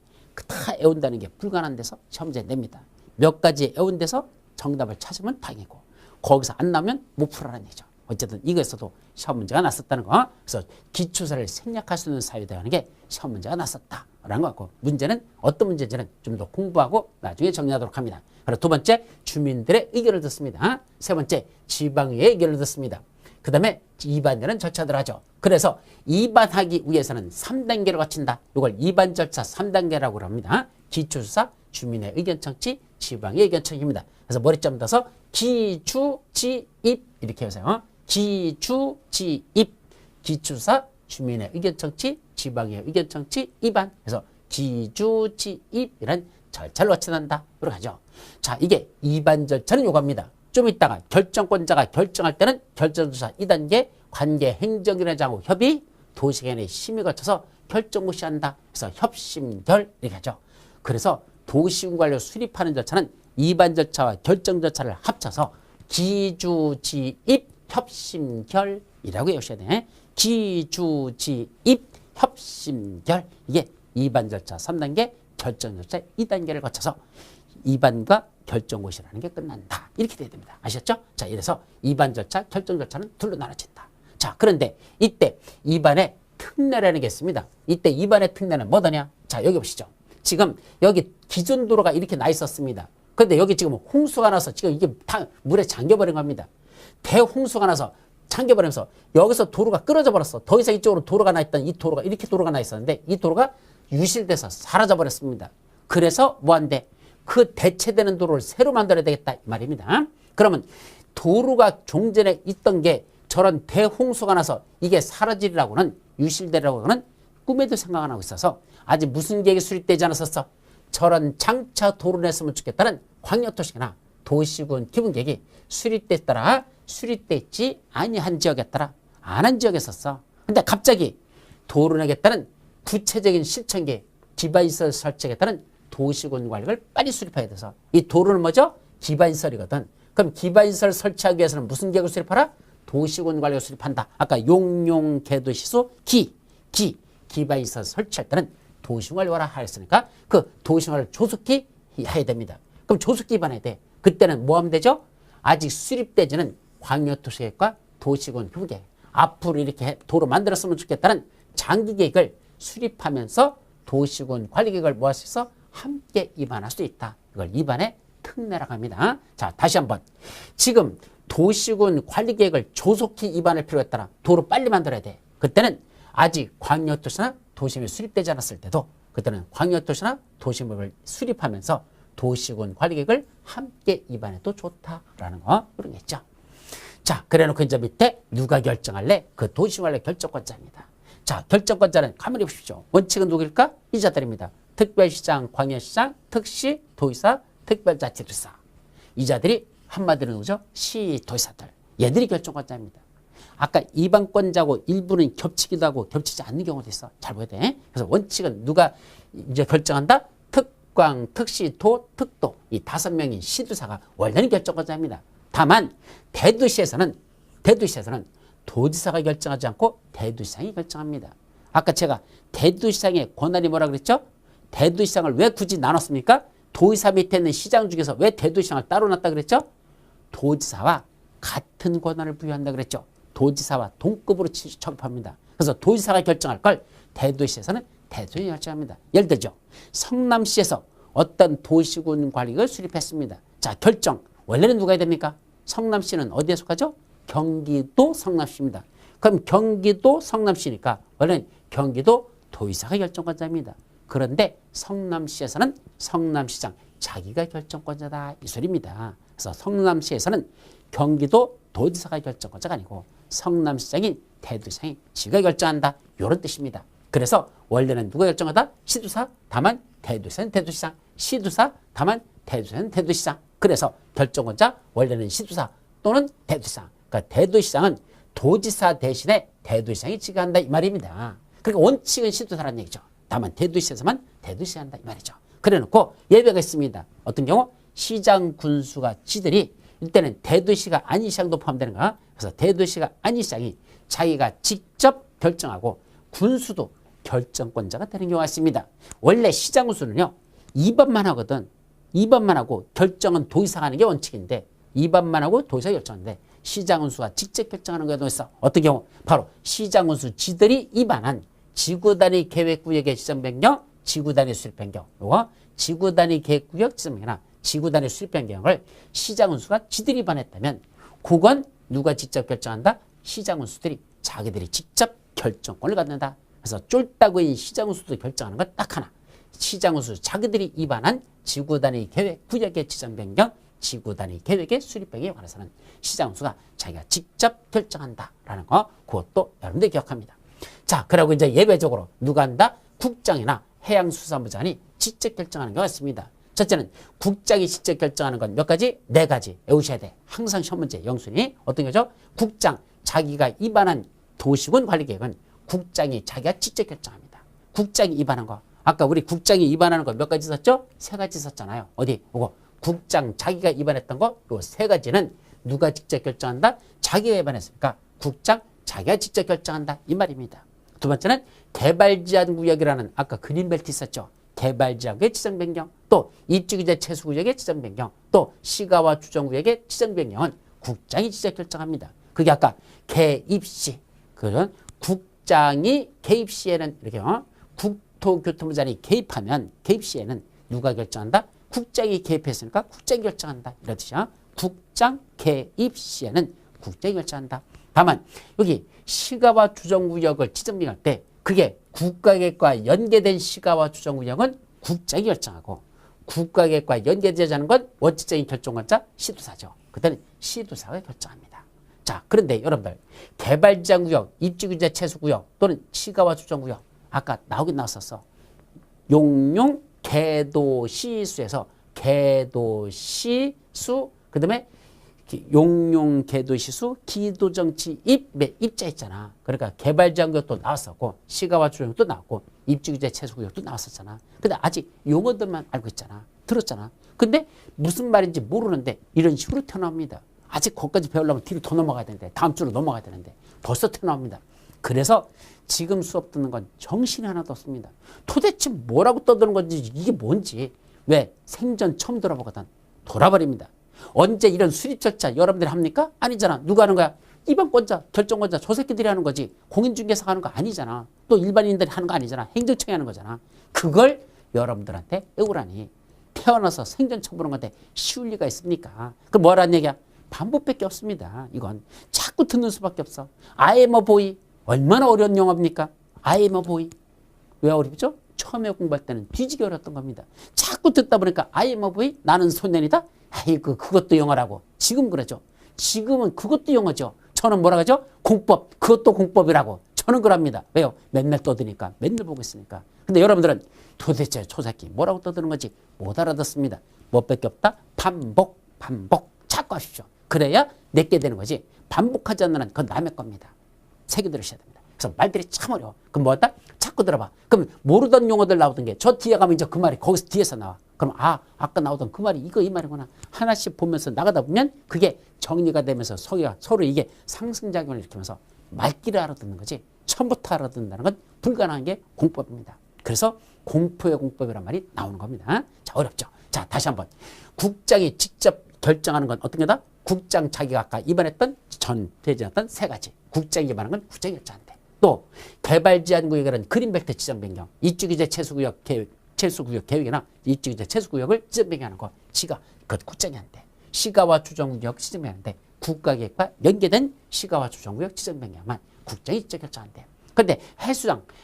다 외운다는 게 불가능한 데서 시험 문제 냅니다. 몇 가지 외운 데서 정답을 찾으면 다행이고 거기서 안 나오면 못 풀어라는 얘기죠. 어쨌든 이거에서도 시험 문제가 났었다는 거. 그래서 기초사를 생략할 수 있는 사유되는 게 시험 문제가 났었다라는 거 같고 문제는 어떤 문제인지는 좀 더 공부하고 나중에 정리하도록 합니다. 그리고 두 번째 주민들의 의견을 듣습니다. 세 번째 지방의회 의견을 듣습니다. 그 다음에 입안되는 절차들 하죠. 그래서 입안하기 위해서는 3단계를 거친다. 이걸 입안 절차 3단계라고 합니다. 기초조사, 주민의 의견 청취, 지방의 의견 청취입니다. 그래서 머리점 떠서 기주지입 이렇게 해서요. 기주지입, 기초조사, 주민의 의견 청취, 지방의 의견 청취, 입안. 그래서 기주지입이라는 절차를 거쳐낸다. 이렇게 하죠. 자, 이게 입안 절차는 요겁니다. 좀 이따가 결정권자가 결정할 때는 결정조사 2단계 관계 행정위원장하고 협의 도시개인의 심의 거쳐서 결정 무시한다. 그래서 협심결 이렇게 하죠. 그래서 도시군관료 수립하는 절차는 입안 절차와 결정 절차를 합쳐서 기주지입 협심결이라고 외우셔야 돼. 기주지입 협심결. 이게 입안 절차 3단계 결정 절차 2단계를 거쳐서 입안과 결정고시라는 게 끝난다. 이렇게 돼야 됩니다. 아셨죠? 자, 이래서 입안 절차, 결정 절차는 둘로 나눠진다. 자, 그런데 이때 입안의 특례라는 게 있습니다. 이때 입안의 특례는 뭐더냐? 자, 여기 보시죠. 지금 여기 기존 도로가 이렇게 나 있었습니다. 그런데 여기 지금 홍수가 나서 지금 이게 다 물에 잠겨버린 겁니다. 대홍수가 나서 잠겨버리면서 여기서 도로가 끊어져 버렸어. 더 이상 이쪽으로 도로가 나 있던 이 도로가 이렇게 도로가 나 있었는데 이 도로가 유실돼서 사라져 버렸습니다. 그래서 뭐한대? 그 대체되는 도로를 새로 만들어야 되겠다 이 말입니다. 그러면 도로가 종전에 있던 게 저런 대홍수가 나서 이게 사라지리라고는 유실되라고는 꿈에도 생각 안 하고 있어서 아직 무슨 계획이 수립되지 않았었어. 저런 장차 도로 냈으면 좋겠다는 광역도시나 도시군 기본계획이 수립됐더라 수립됐지 아니한 지역에 따라 안 한 지역에 있었어. 근데 갑자기 도로 내겠다는 구체적인 실천계획 기반시설 설치하겠다는 도시군 관리를 빨리 수립해야 돼서 이 도로는 뭐죠? 기반시설이거든. 그럼 기반시설 설치하기 위해서는 무슨 계획을 수립하라? 도시군 관리를 수립한다. 아까 용용개도시소 기반시설 설치할 때는 도시군 관리를 하였으니까 그 도시군 관리를 조속히 해야 됩니다. 그럼 조속히 입안해야 돼. 그때는 뭐 하면 되죠? 아직 수립되지는 광역도시계획과 도시군 후계 앞으로 이렇게 도로 만들었으면 좋겠다는 장기계획을 수립하면서 도시군 관리계획을 뭐 할 수 있어? 함께 입안할 수 있다. 이걸 입안의 특례라고 합니다. 자, 다시 한번. 지금 도시군 관리계획을 조속히 입안할 필요가 있더라. 도로 빨리 만들어야 돼. 그때는 아직 광역도시나 도심이 수립되지 않았을 때도 그때는 광역도시나 도심을 수립하면서 도시군 관리계획을 함께 입안해도 좋다라는 거 그런 게 있죠. 자, 그래놓고 이제 밑에 누가 결정할래? 그 도시관리 결정권자입니다. 자, 결정권자는 가만히 보십시오. 원칙은 누구일까? 이자들입니다. 특별시장, 광역시장, 특시, 도의사, 특별자치도지사. 이자들이 한마디로 누구죠? 시도지사들. 얘들이 결정권자입니다. 아까 이방권자고 일부는 겹치기도 하고 겹치지 않는 경우도 있어. 잘 보여야 돼. 그래서 원칙은 누가 이제 결정한다? 특광, 특시, 도, 특도. 이 5명인 시도사가 원래는 결정권자입니다. 다만 대도시에서는 도지사가 결정하지 않고 대도시장이 결정합니다. 아까 제가 대도시장의 권한이 뭐라 그랬죠? 대도시장을 왜 굳이 나눴습니까? 도의사 밑에 있는 시장 중에서 왜 대도시장을 따로 놨다 그랬죠? 도지사와 같은 권한을 부여한다 그랬죠. 도지사와 동급으로 취급합니다. 그래서 도지사가 결정할 걸 대도시에서는 대도시장이 결정합니다. 예를 들죠. 성남시에서 어떤 도시군 관리를 수립했습니다. 자, 결정. 원래는 누가 해야 됩니까? 성남시는 어디에 속하죠? 경기도 성남시입니다. 그럼 경기도 성남시니까 원래는 경기도 도의사가 결정권자입니다. 그런데 성남시에서는 성남시장 자기가 결정권자다 이 소리입니다. 그래서 성남시에서는 경기도 도지사가 결정권자가 아니고 성남시장인 대도시장이 지가 결정한다 이런 뜻입니다. 그래서 원래는 누가 결정하다? 시도사 다만 대도시는 대도시장, 시도사 다만 대도시는 대도시장. 그래서 결정권자 원래는 시도사 또는 대도시장. 그러니까 대도시장은 도지사 대신에 대도시장이 지가한다 이 말입니다. 그러니까 원칙은 시도사라는 얘기죠. 다만 대도시에서만 대도시 한다 이 말이죠. 그래놓고 예외가 있습니다. 어떤 경우 시장 군수가 지들이 이때는 대도시가 아닌 시장도 포함되는 거야. 그래서 대도시가 아닌 시장이 자기가 직접 결정하고 군수도 결정권자가 되는 경우가 있습니다. 원래 시장 군수는요 2번만 하거든. 2번만 하고 결정은 도의사가 하는 게 원칙인데 2번만 하고 도의사가 결정하는데 시장 군수가 직접 결정하는 경우도 있어. 어떤 경우? 바로 시장 군수 지들이 입안한 지구단위 계획구역의 지정 변경, 지구단위 수립 변경. 요거 지구단위 계획구역 지정 변경이나 지구단위 수립 변경을 시장 군수가 지들이 입안했다면 그건 누가 직접 결정한다? 시장 군수들이 자기들이 직접 결정권을 갖는다. 그래서 쫄따구인 시장 군수도 결정하는 건 딱 하나. 시장 군수 자기들이 입안한 지구단위 계획구역의 지정 변경, 지구단위 계획의 수립 변경에 관해서는 시장 군수가 자기가 직접 결정한다라는 거 그것도 여러분들 기억합니다. 자, 그리고 이제 예외적으로 누가 한다? 국장이나 해양수산부 장관이 직접 결정하는 경우가 있습니다. 첫째는 국장이 직접 결정하는 건 몇 가지? 4가지 외우셔야 돼. 항상 시험 문제 영순위 어떤 거죠? 국장 자기가 입안한 도시군 관리계획은 국장이 자기가 직접 결정합니다. 국장이 입안한 거 아까 우리 국장이 입안하는 거 몇 가지 썼죠? 3가지 썼잖아요. 어디? 이거 국장 자기가 입안했던 거 요 3가지는 누가 직접 결정한다? 자기가 입안했으니까 국장 자기가 직접 결정한다 이 말입니다. 두 번째는 개발제한구역이라는 아까 그린벨트 있었죠. 개발제한구역의 지정 변경, 또 입주규제 최소구역의 지정 변경, 또 시가와 주정구역의 지정 변경은 국장이 직접 결정합니다. 그게 아까 개입시 그런 국장이 개입시에는 이렇게 국토교통부 장관이 개입하면 개입시에는 누가 결정한다? 국장이 개입했으니까 국장이 결정한다 이런 뜻이야. 국장 개입시에는 국장이 결정한다. 다만 여기 시가와 주정구역을 지정할 때 그게 국가계획과 연계된 시가와 주정구역은 국장이 결정하고 국가계획과 연계되지 않은 건 원칙적인 결정권자 시도사죠. 그때는 시도사가 결정합니다. 자, 그런데 여러분들 개발제한구역, 입주규제 최소구역 또는 시가와 주정구역 아까 나오긴 나왔었어. 용용 개도시수에서 개도시수 그 다음에 용용 개도시수 기도정치 입자 있잖아. 그러니까 개발제한구역도 나왔었고 시가와 주정구역도 나왔고 입주규제 최소구역도 나왔었잖아. 근데 아직 용어들만 알고 있잖아. 들었잖아. 근데 무슨 말인지 모르는데 이런 식으로 튀어나옵니다. 아직 거기까지 배우려면 뒤로 더 넘어가야 되는데 다음 주로 넘어가야 되는데 벌써 튀어나옵니다. 그래서 지금 수업 듣는 건 정신이 하나도 없습니다. 도대체 뭐라고 떠드는 건지 이게 뭔지 왜 생전 처음 들어보거든 돌아버립니다. 언제 이런 수립 절차 여러분들이 합니까? 아니잖아. 누가 하는 거야? 입안권자, 결정권자 저 새끼들이 하는 거지. 공인중개사가 하는 거 아니잖아. 또 일반인들이 하는 거 아니잖아. 행정청이 하는 거잖아. 그걸 여러분들한테 외우라니 태어나서 생전 처음 보는 건데 쉬울 리가 있습니까? 그럼 뭐라는 얘기야? 반복밖에 없습니다. 이건 자꾸 듣는 수밖에 없어. I am a boy. 얼마나 어려운 영어입니까? I am a boy. 왜 어렵죠? 처음에 공부할 때는 뒤지게 어려웠던 겁니다. 자꾸 듣다 보니까 I am a boy. 나는 소년이다. 아이고 그것도 영어라고. 지금 그러죠. 지금은 그것도 영어죠. 저는 뭐라 하죠? 공법. 그것도 공법이라고. 저는 그럽니다. 왜요? 맨날 떠드니까. 맨날 보고 있으니까. 근데 여러분들은 도대체 초새끼 뭐라고 떠드는 건지 못 알아듣습니다. 뭐밖에 없다? 반복. 자꾸 하십시오. 그래야 내게 되는 거지. 반복하지 않는 한 그건 남의 겁니다. 새겨 들으셔야 됩니다. 그래서 말들이 참 어려워. 그럼 뭐였다? 자꾸 들어봐. 그럼 모르던 용어들 나오던 게 저 뒤에 가면 이제 그 말이 거기서 뒤에서 나와. 그럼 아까 나오던 그 말이 이 말이구나. 하나씩 보면서 나가다 보면 그게 정리가 되면서 서로 이게 상승작용을 일으키면서 말귀를 알아듣는 거지. 처음부터 알아듣는다는 건 불가능한 게 공법입니다. 그래서 공포의 공법이란 말이 나오는 겁니다. 자, 어렵죠. 자, 다시 한번. 국장이 직접 결정하는 건 어떤 거다? 국장 자기가 아까 입안했던 대지했던 세 가지. 국장이 입안한 건 국장이 결정한대. 또 개발제한구역이라는 그린벨트 지정 변경. 이주기제 최수구역 계획이나 이주기제 최수구역을 지정 변경하는 거. 지가 그 국장이 한대. 시가와 주정구역 지정 변경한대. 국가계획과 연계된 시가와 주정구역 지정 변경만 국장이 직접 결정한대. 그런데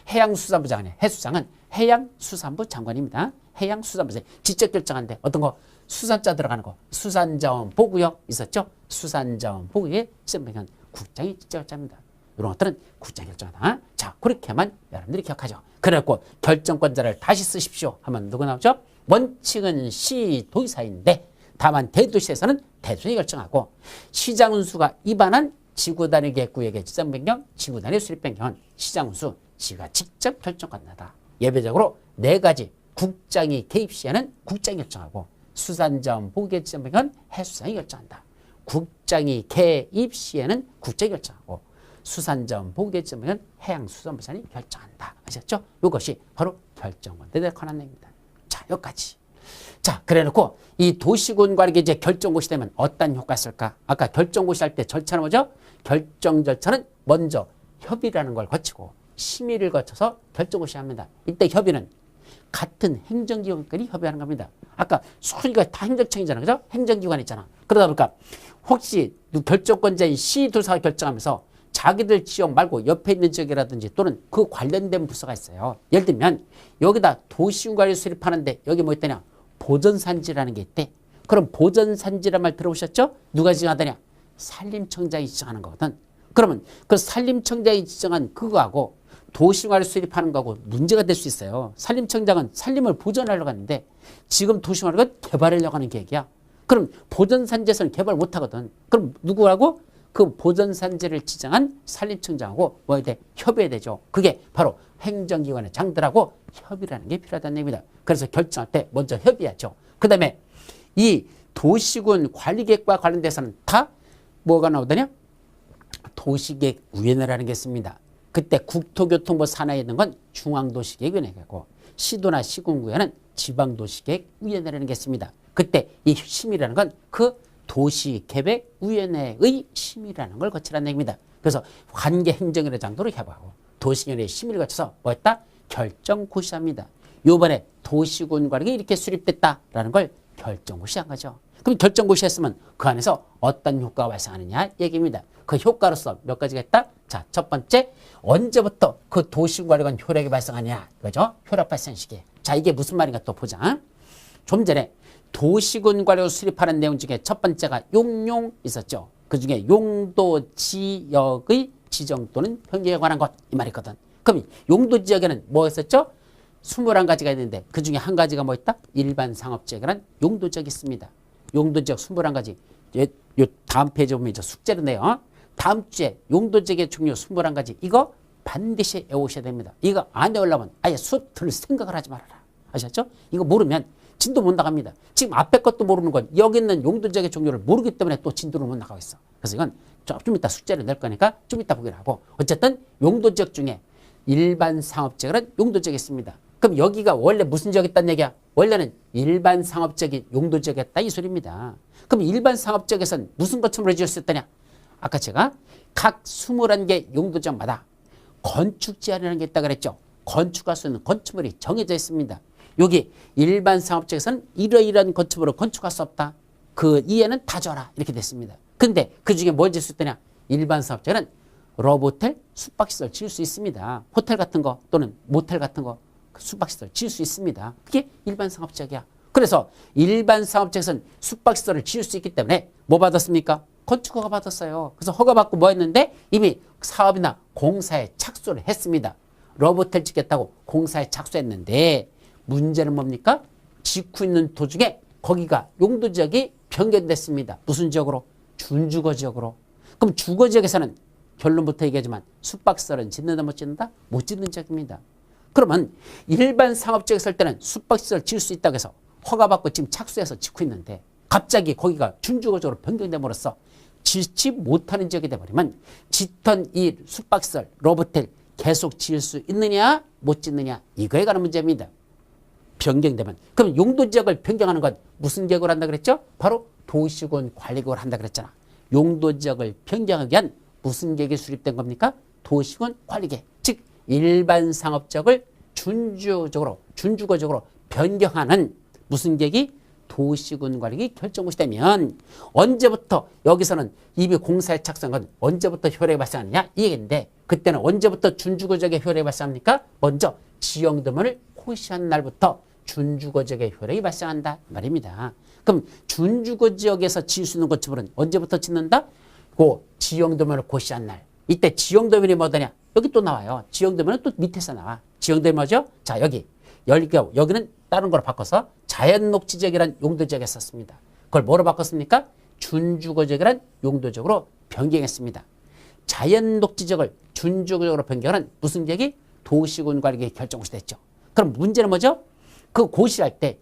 해양수산부 장관이 해수장은 해양수산부 장관입니다. 해양수산부 장관이 직접 결정한대. 어떤 거? 수산자 들어가는 거. 수산자원보구역 있었죠? 수산자원보구역에 지정변경 국장이 직접 결정합니다. 이런 것들은 국장이 결정하다. 자, 그렇게만 여러분들이 기억하죠. 그래갖고 결정권자를 다시 쓰십시오 하면 누구 나오죠? 원칙은 시도의사인데 다만 대도시에서는 대도시가 결정하고 시장운수가 입안한 지구단위 계획구역의 지정변경, 지구단위 수립변경은 시장운수 지가 직접 결정한다. 예외적으로 네 가지 국장이 개입 시에는 국장이 결정하고 수산자원 보호계 지정변경은 해수장이 결정한다. 국장이 개입 시에는 국장이 결정하고 수산자원 보호계 지정변경은 해양수산부산이 결정한다. 아셨죠? 이것이 바로 결정권자들에 관한 내용입니다. 자, 여기까지. 자, 그래놓고 이 도시군관리계 이제 결정고시 되면 어떤 효과가 있을까? 아까 결정고시 할 때 절차는 뭐죠? 결정 절차는 먼저 협의라는 걸 거치고 심의를 거쳐서 결정고시 합니다. 이때 협의는 같은 행정기관끼리 협의하는 겁니다. 아까 수리가 다 행정청이잖아. 그죠? 행정기관 있잖아. 그러다 보니까 혹시 결정권자인 시도사가 결정하면서 자기들 지역 말고 옆에 있는 지역이라든지 또는 그 관련된 부서가 있어요. 예를 들면 여기다 도시군관리 수립하는데 여기 뭐 있다냐? 보전산지라는 게 있대. 그럼 보전산지란 말 들어보셨죠? 누가 지정하더냐? 산림청장이 지정하는 거거든. 그러면 그 산림청장이 지정한 그거하고 도시관리 수립하는 거하고 문제가 될 수 있어요. 산림청장은 산림을 보존하려고 하는데 지금 도시관리가 개발하려고 하는 계획이야. 그럼 보전산지에서는 개발 못 하거든. 그럼 누구하고? 그 보전산지를 지정한 산림청장하고 뭐 해야 돼? 협의해야 되죠. 그게 바로 행정기관의 장들하고 협의라는 게 필요하다는 얘기입니다. 그래서 결정할 때 먼저 협의하죠. 그 다음에 이 도시군 관리계획과 관련돼서는 다 뭐가 나오더냐? 도시계획위원회라는 게 있습니다. 그때 국토교통부 산하에 있는 건 중앙도시계획위원회고 시도나 시군구에는 지방도시계획위원회라는 게 있습니다. 그때 이 심의라는 건 그 도시계획위원회의 심의라는 걸 거치라는 얘기입니다. 그래서 관계행정위원회 장도로 협의하고 도시위원회 심의를 거쳐서 뭐였다? 결정고시합니다. 요번에 도시군관리가 이렇게 수립됐다라는 걸 결정고시한 거죠. 그럼 결정고시했으면 그 안에서 어떤 효과가 발생하느냐 얘기입니다. 그 효과로서 몇 가지가 있다? 자, 첫 번째, 언제부터 그 도시군관리관 효력이 발생하냐 이거죠. 효력 발생 시기. 자, 이게 무슨 말인가 또 보자. 좀 전에 도시군관리를 수립하는 내용 중에 첫 번째가 용용 있었죠. 그 중에 용도 지역의 지정 또는 변경에 관한 것 이 말이거든. 그럼 용도 지역에는 뭐 했었죠? 21가지가 있는데 그 중에 한 가지가 뭐 있다? 일반 상업지역이라는 용도 지역이 있습니다. 용도 지역 21가지. 요 다음 페이지 보면 이제 숙제를 내요. 다음 주에 용도 지역의 종류 21가지. 이거 반드시 외우셔야 됩니다. 이거 안 외우려면 아예 수업 들을 생각을 하지 말아라. 아셨죠? 이거 모르면 진도 못 나갑니다. 지금 앞에 것도 모르는 건 여기 있는 용도 지역의 종류를 모르기 때문에 또 진도를 못 나가고 있어. 그래서 이건 좀 이따 숙제를 낼 거니까 좀 이따 보기로 하고 어쨌든 용도 지역 중에 일반 상업지역은 용도 지역이 있습니다. 그럼 여기가 원래 무슨 지역이 있다는 얘기야? 원래는 일반 상업지역이 용도 지역이었다 이 소리입니다. 그럼 일반 상업지역에서는 무슨 건축물을 지을 수 있다냐? 아까 제가 각 21개 용도 지역마다 건축 제한이라는 게 있다고 그랬죠. 건축할 수 있는 건축물이 정해져 있습니다. 여기 일반 상업지역에서는 이러이러한 건축물을 건축할 수 없다. 그 이해는 다 줘라. 이렇게 됐습니다. 근데 그 중에 뭘 지을 수 있더냐? 일반 사업자는 러브호텔, 숙박시설 지을 수 있습니다. 호텔 같은 거 또는 모텔 같은 거 숙박시설 지을 수 있습니다. 그게 일반 상업지역이야. 그래서 일반 상업지역에서는 숙박시설을 지을 수 있기 때문에 뭐 받았습니까? 건축허가 받았어요. 그래서 허가받고 뭐 했는데 이미 사업이나 공사에 착수를 했습니다. 러브호텔 짓겠다고 공사에 착수했는데 문제는 뭡니까? 짓고 있는 도중에 거기가 용도지역이 변경됐습니다. 무슨 지역으로? 준주거지역으로. 그럼 주거지역에서는 결론부터 얘기하지만 숙박시설은 짓는다 못 짓는다? 못 짓는 지역입니다. 그러면 일반 상업지역에 설 때는 숙박시설 지을 수 있다고 해서 허가받고 지금 착수해서 짓고 있는데 갑자기 거기가 준주거지역으로 변경됨으로써 짓지 못하는 지역이 돼버리면 짓던 이 숙박시설, 러브호텔 계속 지을 수 있느냐 못 짓느냐 이거에 관한 문제입니다. 변경되면. 그럼 용도지역을 변경하는 건 무슨 계획을 한다 그랬죠? 바로 도시군 관리계획을 한다 그랬잖아. 용도지역을 변경하기 위한 무슨 계획이 수립된 겁니까? 도시군 관리계획. 즉 일반 상업지역을 준주거적으로 변경하는 무슨 계획이? 도시군 관리계획 결정무시 되면 언제부터 여기서는 이미 공사에 착수한 건 언제부터 효력이 발생하느냐 이 얘기인데 그때는 언제부터 준주거지역의 효력이 발생합니까? 먼저 지형도면을 고시한 날부터 준주거지역의 효력이 발생한다 말입니다. 그럼 준주거지역에서 지을 수 있는 건축물은 언제부터 짓는다? 그 지형도면을 고시한 날. 이때 지형도면이 뭐더냐? 여기 또 나와요. 지형도면은 또 밑에서 나와. 지형도면이 뭐죠? 자 여기는 다른 거로 바꿔서 자연녹지지역이라는 용도지역에 썼습니다. 그걸 뭐로 바꿨습니까? 준주거지역이라는 용도지역으로 변경했습니다. 자연녹지지역을 준주거지역으로 변경하는 무슨 계획이? 도시군 관리계획 결정고시 됐죠. 그럼 문제는 뭐죠? 그 고시할 때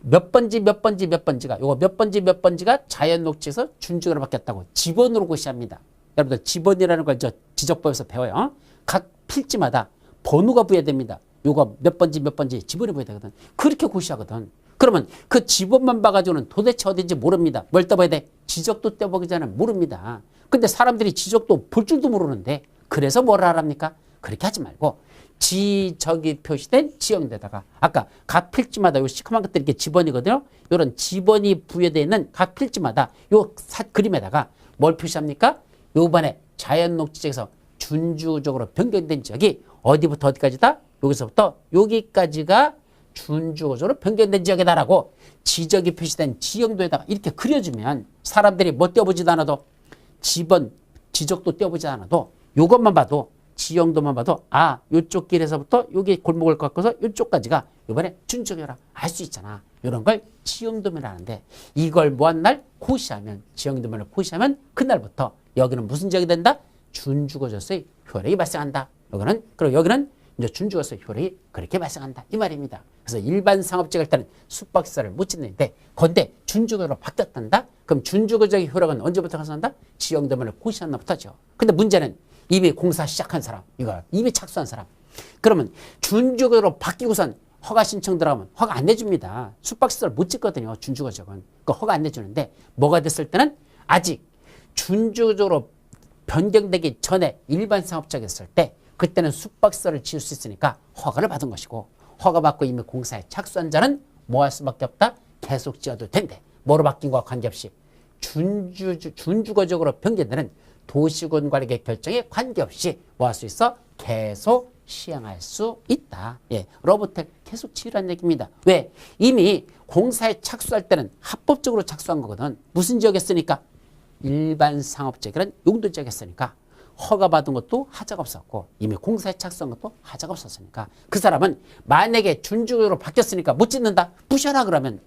몇 번지가 요거 몇 번지가 자연녹지에서 준주거로 바뀌었다고 지번으로 고시합니다. 여러분들 지번이라는 걸 저 지적법에서 배워요. 각 필지마다 번호가 부여됩니다. 요거 몇 번지 지번이 부여되거든. 그렇게 고시하거든. 그러면 그 지번만 봐가지고는 도대체 어딘지 모릅니다. 뭘 떠봐야 돼? 지적도 떼보기 전에 모릅니다. 근데 사람들이 지적도 볼 줄도 모르는데 그래서 뭐라 하랍니까? 그렇게 하지 말고 지적이 표시된 지역에다가 아까 각 필지마다 요 시커먼 것들이 이렇게 지번이거든요. 요런 지번이 부여되어 있는 각 필지마다 요 그림에다가 뭘 표시합니까? 요번에 자연녹지지역에서 준주적으로 변경된 지역이 어디부터 어디까지다? 여기서부터 여기까지가 준주적으로 변경된 지역이다라고 지적이 표시된 지형도에다가 이렇게 그려주면 사람들이 뭐 떼어보지도 않아도 지번, 지적도 떼어보지 않아도 요것만 봐도 지형도만 봐도 아 요쪽 길에서부터 여기 골목을 꺾어서 요쪽까지가 이번에 준주적이라 알 수 있잖아. 이런 걸 지형도면 하는데 이걸 뭐한 날? 고시하면 지형도면을 고시하면 그날부터 여기는 무슨 지역이 된다? 준주거지역의 효력이 발생한다. 그리고 여기는 이제 준주거지역 효력이 그렇게 발생한다. 이 말입니다. 그래서 일반 상업지역일 때는 숙박시설을 못 짓는데 건데 준주거지역으로 바뀌었단다? 그럼 준주거지역의 효력은 언제부터 발생한다? 지형도면을 고시한 날부터죠. 근데 문제는 이미 공사 시작한 사람, 이거 이미 착수한 사람. 그러면 준주거지역으로 바뀌고선 허가 신청 들어가면 허가 안 내줍니다. 숙박시설 못 짓거든요. 준주거지역은. 그 허가 안 내주는데 뭐가 됐을 때는 아직 준주거지역으로 변경되기 전에 일반 상업지역에 있을 때 그때는 숙박시설을 지을 수 있으니까 허가를 받은 것이고 허가받고 이미 공사에 착수한 자는 뭐 할 수밖에 없다? 계속 지어도 된대. 뭐로 바뀐 것과 관계없이 준주거지역으로 변경되는 도시군 관리계획 결정에 관계없이 뭐 할 수 있어? 계속 시행할 수 있다. 예, 러브호텔 계속 지으라는 얘기입니다. 왜? 이미 공사에 착수할 때는 합법적으로 착수한 거거든. 무슨 지역에 쓰니까? 일반 상업지역이란 용도지역에 쓰니까 허가받은 것도 하자가 없었고 이미 공사에 착수한 것도 하자가 없었으니까 그 사람은 만약에 준주거지역으로 바뀌었으니까 못 짓는다? 부셔라 그러면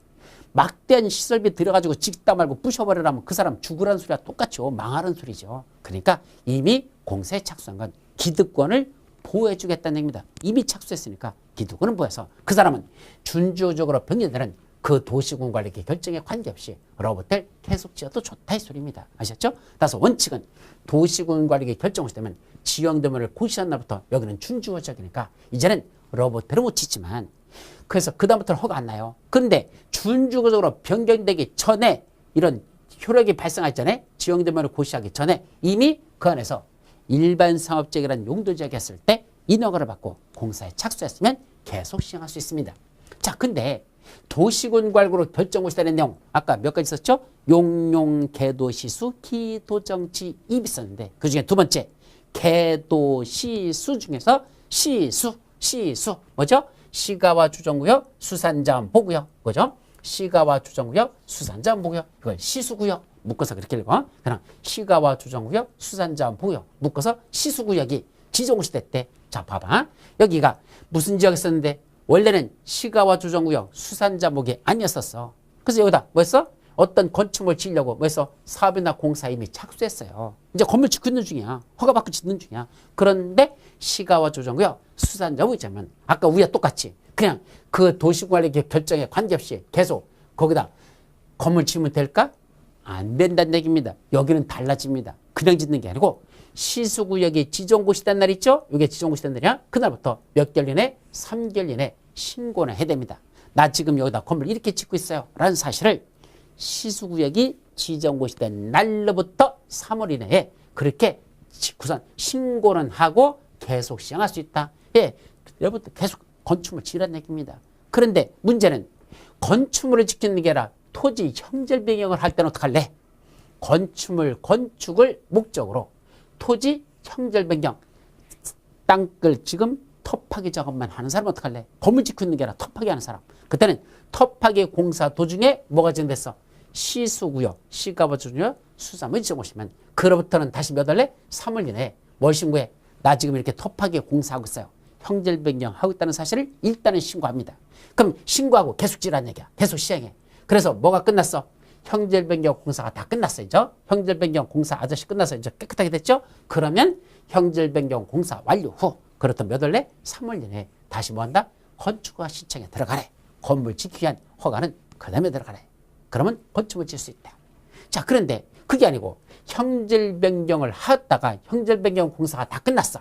막대한 시설비 들여가지고 짓다 말고 부셔버리라면 그 사람 죽으라는 소리와 똑같죠. 망하는 소리죠. 그러니까 이미 공사에 착수한 건 기득권을 보호해주겠다는 얘기입니다. 이미 착수했으니까 기득권은 보여서 그 사람은 준주적으로 변경되는 그 도시군 관리계 결정에 관계없이 러브호텔 계속 지어도 좋다 이 소리입니다. 아셨죠? 따라서 원칙은 도시군 관리계 결정을 되면 지형도면을 고시한 날부터 여기는 준주거지역이니까 이제는 러브호텔은 못 짓지만 그래서 그다음부터는 허가 안 나요. 그런데 준주거적으로 변경되기 전에 이런 효력이 발생하기 전에 지형도면을 고시하기 전에 이미 그 안에서 일반 상업지역이라는 용도지역에 했을 때 인허가를 받고 공사에 착수했으면 계속 시행할 수 있습니다. 자, 근데 도시군 관리로 결정고시되는 내용 아까 몇 가지 있었죠? 용용, 개도, 시수, 기도정지, 입이 있었는데 그중에 두 번째 개도, 시수 중에서 시수 뭐죠? 시가와 주정구역, 수산자원 보구역 그죠? 시가와 주정구역, 수산자원 보구역 이걸 시수구역 묶어서 그렇게 읽어. 그냥 시가와 주정구역, 수산자원 보구역 묶어서 시수구역이 지정고시 됐대. 자 봐봐. 여기가 무슨 지역에 썼는데 원래는 시가와 주정구역, 수산자목이 아니었었어. 그래서 여기다 뭐했어? 어떤 건축물 지으려고 뭐해서 사업이나 공사 이미 착수했어요. 이제 건물 짓고 있는 중이야. 허가받고 짓는 중이야. 그런데 시가와 주정구역, 수산자목 있자면 아까 우리가 똑같이 그냥 그 도시관리 결정에 관계없이 계속 거기다 건물 지으면 될까? 안 된다는 얘기입니다. 여기는 달라집니다. 그냥 짓는 게 아니고 시수구역이 지정고시 된 날 있죠? 이게 지정고시 된 날이야. 그날부터 몇 개월 이내, 3개월 이내 신고는 해야 됩니다. 나 지금 여기다 건물 이렇게 짓고 있어요. 라는 사실을 시수구역이 지정고시 된 날로부터 3월 이내에 그렇게 우선 신고는 하고 계속 시행할 수 있다. 예, 여러분들 계속 건축물 지으라는 얘기입니다. 그런데 문제는 건축물을 지키는 게 아니라 토지 형질 변경을 할 때는 어떡할래? 건축을 목적으로 토지 형질 변경 땅을 지금 터파기 작업만 하는 사람 어떡할래? 건물 짓고 있는 게 아니라 터파기 하는 사람. 그때는 터파기 공사 도중에 뭐가 진행됐어? 시수구역, 시가와 주정구역, 수산물 지정고시면 그로부터는 다시 몇 월 내? 3월 이내에 뭘 신고해? 나 지금 이렇게 터파기 공사하고 있어요. 형질 변경하고 있다는 사실을 일단은 신고합니다. 그럼 신고하고 계속 지라는 얘기야. 계속 시행해. 그래서 뭐가 끝났어? 형질 변경 공사가 다 끝났어요. 형질 변경 공사 아저씨 끝나서 이제 깨끗하게 됐죠? 그러면 형질 변경 공사 완료 후 그렇다면 몇 월 내? 3월 이내에 다시 뭐 한다? 건축허가 신청에 들어가래. 건물 짓기 위한 허가는 그 다음에 들어가래. 그러면 건축을 지을 수 있다. 자, 그런데 그게 아니고 형질 변경을 하다가 형질 변경 공사가 다 끝났어.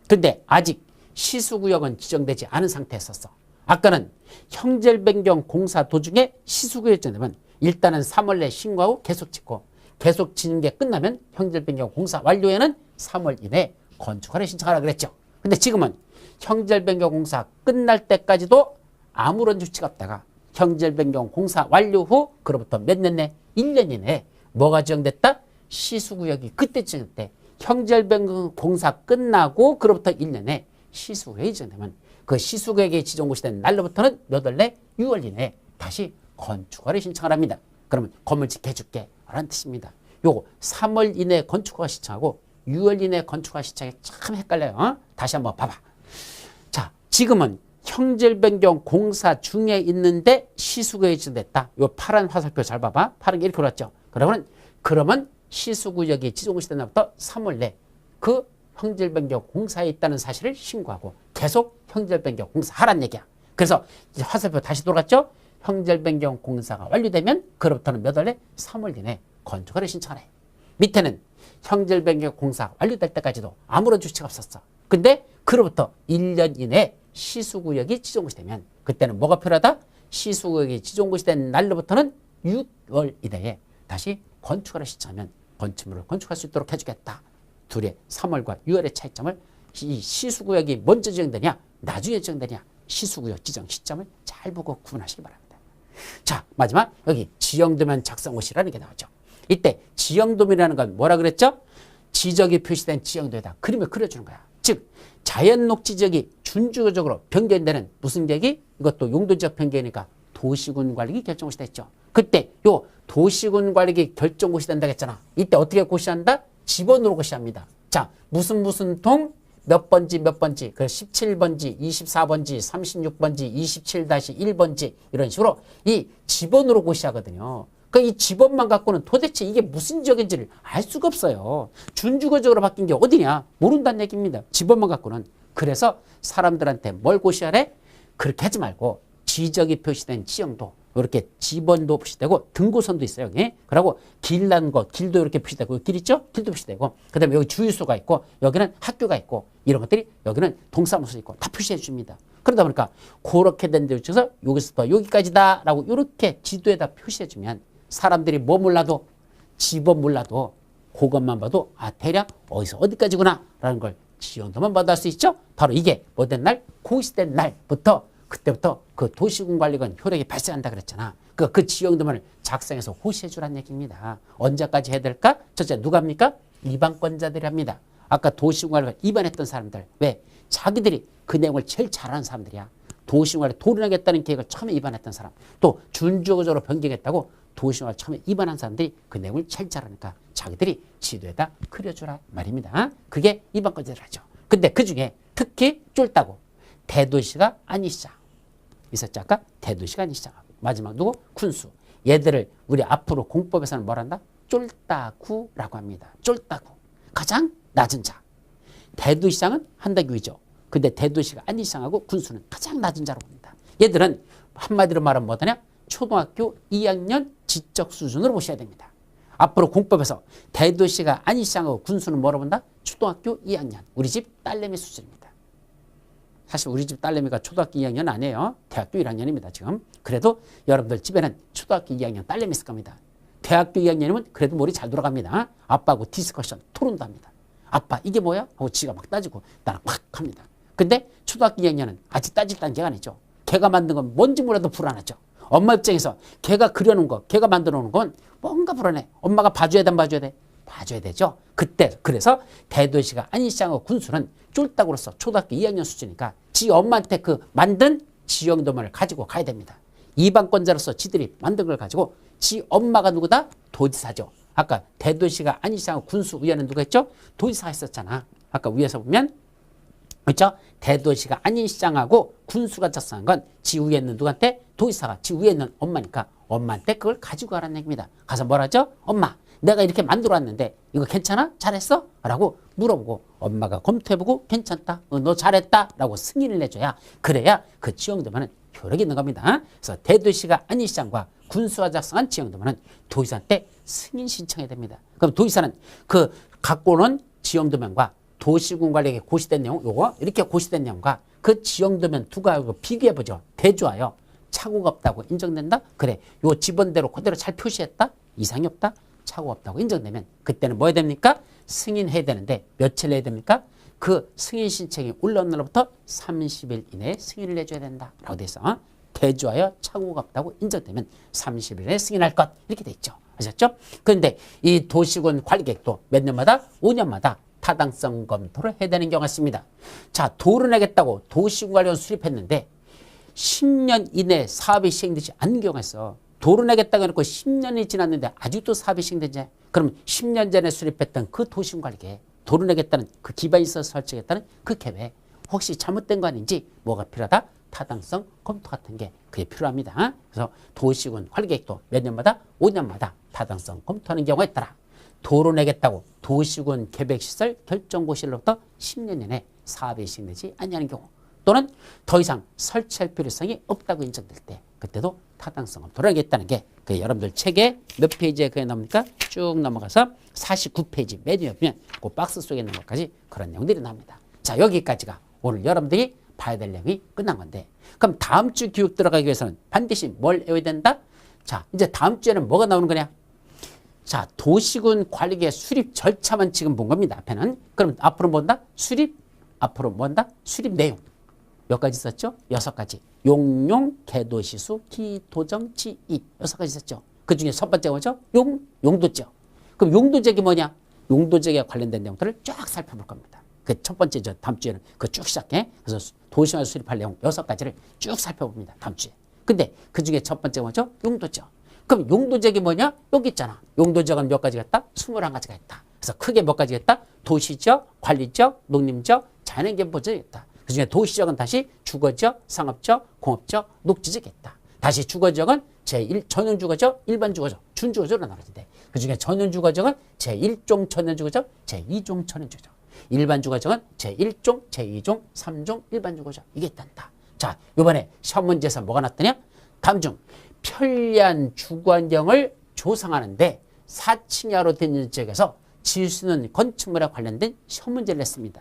근데 아직 시수구역은 지정되지 않은 상태였었어. 아까는 형질 변경 공사 도중에 시수구역이 지정되면 일단은 3월 내 신고하고 계속 짓고 계속 짓는 게 끝나면 형질 변경 공사 완료에는 3월 이내에 건축허가를 신청하라 그랬죠. 근데 지금은 형질 변경 공사 끝날 때까지도 아무런 조치가 없다가 형질 변경 공사 완료 후 그로부터 몇 년 내? 1년 이내에 뭐가 지정됐다? 시수구역이 그때 지정됐대. 형질 변경 공사 끝나고 그로부터 1년 내 시수구역이 지정되면 그 시수구역이 지정고시 된 날로부터는 몇 월 내? 6월 이내에 다시 건축허가를 신청을 합니다. 그러면 건물 짓게 해줄게 라는 뜻입니다. 요거 3월 이내에 건축허가 신청하고 6월 이내에 건축허가 신청이 참 헷갈려요. 다시 한번 봐봐. 자, 지금은 형질 변경 공사 중에 있는데 시수구역이 지정됐다. 요 파란 화살표 잘 봐봐. 파란 게 이렇게 올랐죠. 그러면 시수구역이 지정고시 된 날부터 3월 내 그 형질 변경 공사에 있다는 사실을 신고하고 계속 형질 변경 공사하라는 얘기야. 그래서 이제 화살표 다시 돌아갔죠. 형질 변경 공사가 완료되면 그로부터는 몇 월 내? 3월 이내 건축허가를 신청하래. 밑에는 형질 변경 공사 완료될 때까지도 아무런 조치가 없었어. 근데 그로부터 1년 이내에 시수구역이 지정고시 되면 그때는 뭐가 필요하다? 시수구역이 지정고시 된 날로부터는 6월 이내에 다시 건축허가를 신청하면 건축물을 건축할 수 있도록 해주겠다. 둘의 3월과 6월의 차이점을 이 시수구역이 먼저 지정되냐 나중에 지정되냐 시수구역 지정 시점을 잘 보고 구분하시기 바랍니다. 자, 마지막 여기 지형도면 작성고시라는 게 나오죠. 이때 지형도면이라는 건 뭐라 그랬죠? 지적이 표시된 지형도에다 그림을 그려주는 거야. 즉 자연녹지 지역이 준주적으로 변경되는 무슨 계획이? 이것도 용도지역 변경이니까 도시군 관리기 결정고시 됐죠. 그때 요 도시군 관리기 결정고시 된다고 했잖아. 이때 어떻게 고시한다? 집원으로 고시합니다. 자, 무슨 통 몇 번지 몇 번지, 그 17번지, 24번지, 36번지, 27-1번지 이런 식으로 이 집원으로 고시하거든요. 그러니까 이 집원만 갖고는 도대체 이게 무슨 지역인지를 알 수가 없어요. 준주거적으로 바뀐 게 어디냐? 모른다는 얘기입니다. 집원만 갖고는. 그래서 사람들한테 뭘 고시하래? 그렇게 하지 말고 지적이 표시된 지형도 이렇게 집원도 표시되고 등고선도 있어요. 여기. 그리고 길 난 거, 길도 이렇게 표시되고 길 있죠? 길도 표시되고 그 다음에 여기 주유소가 있고 여기는 학교가 있고 이런 것들이 여기는 동사무소 있고 다 표시해 줍니다. 그러다 보니까 그렇게 된 데 중에서 여기서부터 여기까지다 라고 이렇게 지도에다 표시해 주면 사람들이 뭐 몰라도 집원 몰라도 그것만 봐도 아 대략 어디서 어디까지구나 라는 걸 지형도만 봐도 알 수 있죠. 바로 이게 뭐 된 날? 고시된 날부터 그때부터 그 도시군관리관 효력이 발생한다 그랬잖아. 그 지형도면을 작성해서 호시해 주란 얘기입니다. 언제까지 해야 될까? 첫째 누가 합니까? 입안권자들이 합니다. 아까 도시군관리관 입안했던 사람들. 왜? 자기들이 그 내용을 제일 잘하는 사람들이야. 도시군관리 도론하겠다는 계획을 처음에 입안했던 사람. 또 준주거적으로 변경했다고 도시군관리 처음에 입안한 사람들이 그 내용을 제일 잘하니까 자기들이 지도에다 그려주라 말입니다. 그게 입안권자들 하죠. 근데 그중에 특히 쫄다고 대도시가 아니시장 있었죠. 아까 대도시가 아니시장하고 마지막 누구? 군수. 얘들을 우리 앞으로 공법에서는 뭐란다? 쫄다구라고 합니다. 쫄다구. 가장 낮은 자. 대도시장은 한다규이죠. 근데 대도시가 아니시장하고 군수는 가장 낮은 자로 봅니다. 얘들은 한마디로 말하면 뭐더냐? 초등학교 2학년 지적 수준으로 보셔야 됩니다. 앞으로 공법에서 대도시가 아니시장하고 군수는 뭐로 본다? 초등학교 2학년. 우리 집 딸내미 수준입니다. 사실 우리 집 딸내미가 초등학교 2학년 아니에요. 대학교 1학년입니다. 지금. 그래도 여러분들 집에는 초등학교 2학년 딸내미 있을 겁니다. 대학교 2학년이면 그래도 머리 잘 돌아갑니다. 아빠하고 디스커션, 토론도 합니다. 아빠 이게 뭐야? 하고 지가 막 따지고 나랑 팍 합니다. 근데 초등학교 2학년은 아직 따질 단계가 아니죠. 걔가 만든 건 뭔지 몰라도 불안하죠. 엄마 입장에서 걔가 그려놓은 거, 걔가 만들어 놓은 건 뭔가 불안해. 엄마가 봐줘야 돼, 안 봐줘야 돼? 봐줘야 되죠. 그때 그래서 대도시가 아니시장하고 군수는 쫄딱으로서 초등학교 2학년 수준이니까 지 엄마한테 그 만든 지형도면을 가지고 가야 됩니다. 이방권자로서 지들이 만든 걸 가지고 지 엄마가 누구다? 도지사죠. 아까 대도시가 아니시장하고 군수 위에는 누가 있죠? 도지사가 있었잖아. 아까 위에서 보면 그렇죠? 대도시가 아닌 시장하고 군수가 작성한 건 지위에 있는 누구한테? 도지사가 지위에 있는 엄마니까 엄마한테 그걸 가지고 가라는 얘기입니다. 가서 뭐라죠? 엄마 내가 이렇게 만들어 왔는데 이거 괜찮아? 잘했어? 라고 물어보고 엄마가 검토해보고 괜찮다. 너 잘했다. 라고 승인을 내줘야 그래야 그 지형도면은 효력이 있는 겁니다. 그래서 대도시가 아닌 시장과 군수가 작성한 지형도면은 도지사한테 승인 신청해야 됩니다. 그럼 도지사는 그 갖고 오는 지형도면과 도시군 관리에게 고시된 내용, 요거 이렇게 고시된 내용과 그 지형도면 두 가지 비교해보죠. 대조하여 착오가 없다고 인정된다? 그래, 요 지번대로 그대로 잘 표시했다? 이상이 없다? 착오가 없다고 인정되면 그때는 뭐 해야 됩니까? 승인해야 되는데 며칠 내야 됩니까? 그 승인 신청이 올라온 날로부터 30일 이내에 승인을 내줘야 된다. 라고 돼 있어. 대조하여 착오가 없다고 인정되면 30일에 승인할 것. 이렇게 돼 있죠. 아셨죠? 그런데 이 도시군 관리계획도 몇 년마다? 5년마다 타당성 검토를 해야 되는 경우가 있습니다. 자, 도를 내겠다고 도시군 관리원 수립했는데 10년 이내에 사업이 시행되지 않는 경우가 있어. 도를 내겠다고 해놓고 10년이 지났는데 아직도 사업이 시행되지. 그럼 10년 전에 수립했던 그 도시군 관리계획, 도를 내겠다는 그 기반이 있어서 설정했다는 그 계획, 혹시 잘못된 거 아닌지 뭐가 필요하다? 타당성 검토 같은 게 그게 필요합니다. 그래서 도시군 관리계획도 몇 년마다? 5년마다 타당성 검토하는 경우가 있더라. 도로 내겠다고 도시군 계획시설 결정고시로부터 10년 내내 사업이 시행되지 아니하는 경우 또는 더 이상 설치할 필요성이 없다고 인정될 때 그때도 타당성 검토를 하겠다는 게 그 여러분들 책에 몇 페이지에 그게 나옵니까? 쭉 넘어가서 49페이지 맨 위에 보면 그 박스 속에 있는 것까지 그런 내용들이 나옵니다. 자, 여기까지가 오늘 여러분들이 봐야 될 내용이 끝난 건데 그럼 다음 주 교육 들어가기 위해서는 반드시 뭘 외워야 된다? 자, 이제 다음 주에는 뭐가 나오는 거냐? 자, 도시군 관리계획 수립 절차만 지금 본 겁니다. 앞에는. 그럼 앞으로 뭔다? 수립, 앞으로 뭔다? 수립 내용. 몇 가지 있었죠? 6가지. 용용, 개도시수, 기도정, 지이. 6가지 있었죠. 그 중에 첫 번째가 뭐죠? 용도지역. 그럼 용도지역이 뭐냐? 용도지역에 관련된 내용들을 쫙 살펴볼 겁니다. 그 첫 번째, 다음 주에는 그 쭉 시작해. 그래서 도시군을 수립할 내용 6가지를 쭉 살펴봅니다. 다음 주에. 근데 그 중에 첫 번째가 뭐죠? 용도지역. 그럼 용도지역이 뭐냐? 여기 있잖아. 용도지역은 몇 가지가 있다? 21가지가 있다. 그래서 크게 몇 가지가 있다? 도시지역, 관리지역, 농림지역, 자연환경보호지역이 있다. 그중에 도시지역은 다시 주거지역, 상업지역, 공업지역, 녹지지역이 있다. 다시 주거지역은 제1 전용주거지역, 일반주거지역, 준주거지역으로 나눠진대. 그중에 전용주거지역은 제1종 전용주거지역, 제2종 전용주거지역. 일반주거지역은 제1종, 제2종, 3종 일반주거지역. 이게 있단다. 자, 이번에 시험 문제에서 뭐가 났더냐? 다음 중 편리한 주거환경을 조성하는데 4층 이하로 된 지역에서 지을 수 있는 건축물에 관련된 시험 문제를 냈습니다.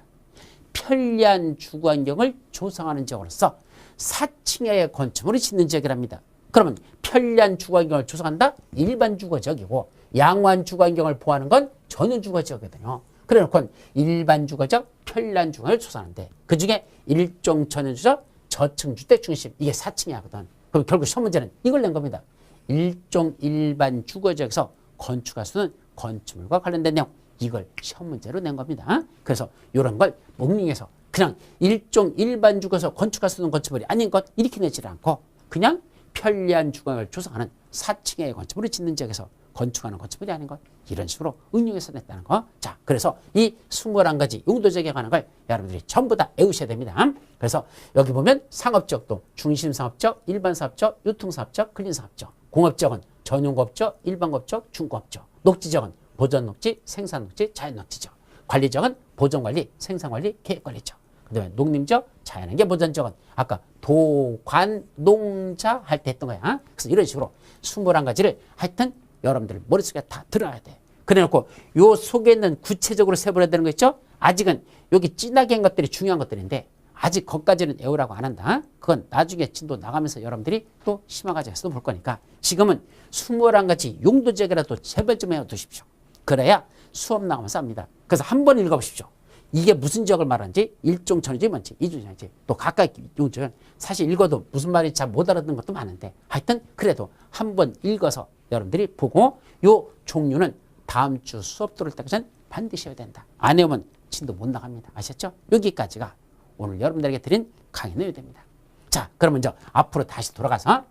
편리한 주거환경을 조성하는 지역으로서 4층 이하의 건축물을 짓는 지역이랍니다. 그러면 편리한 주거환경을 조성한다? 일반 주거지역이고 양호한 주거환경을 보호하는 건 전용 주거지역이거든요. 그래놓고 일반 주거지역, 편리한 주거를 조성하는데 그중에 일종 전용 주거지역, 저층 주택 중심 이게 4층이 하거든. 그럼 결국 시험 문제는 이걸 낸 겁니다. 일종 일반 주거지역에서 건축할 수 있는 건축물과 관련된 내용 이걸 시험 문제로 낸 겁니다. 그래서 이런 걸 목링해서 그냥 일종 일반 주거에서 건축할 수 있는 건축물이 아닌 것 이렇게 내지 않고 그냥 편리한 주거를 조성하는 4층의 건축물을 짓는 지역에서 건축하는 건축물이 아닌 것 이런 식으로 응용해서 냈다는 거. 자, 그래서 이 21가지 용도지역에 관한 걸 여러분들이 전부 다 외우셔야 됩니다. 그래서 여기 보면 상업지역도 중심상업지역, 일반상업지역, 유통상업지역, 근린상업지역, 공업지역은 전용업지역, 일반업지역, 중공업지역, 녹지지역은 보전녹지, 생산녹지, 자연녹지지역, 관리지역은 보존관리, 생산관리, 계획관리지역, 그 다음에 농림지역, 자연환경 보전지역은 아까 도관, 농자 할 때 했던 거야. 그래서 이런 식으로 21가지를 하여튼 여러분들 머릿속에 다 들어가야 돼. 그래놓고 요 속에 있는 구체적으로 세분해야 되는 거 있죠? 아직은 여기 진하게 한 것들이 중요한 것들인데 아직 거기까지는 외우라고 안 한다. 그건 나중에 진도 나가면서 여러분들이 또 심화과정에서도 볼 거니까 지금은 21가지 용도지역이라도 제발 좀 외워두십시오. 그래야 수업 나가면서 합니다. 그래서 한번 읽어보십시오. 이게 무슨 지역을 말하는지 일종천이지 뭔지 이중천이지 또 각각 용도지역은 사실 읽어도 무슨 말인지 잘 못 알아듣는 것도 많은데 하여튼 그래도 한번 읽어서 여러분들이 보고 요 종류는 다음 주 수업 들을 때까지는 반드시 해야 된다. 안 해오면 진도 못 나갑니다. 아셨죠? 여기까지가 오늘 여러분들에게 드린 강의 내용입니다. 자, 그럼 먼저 앞으로 다시 돌아가서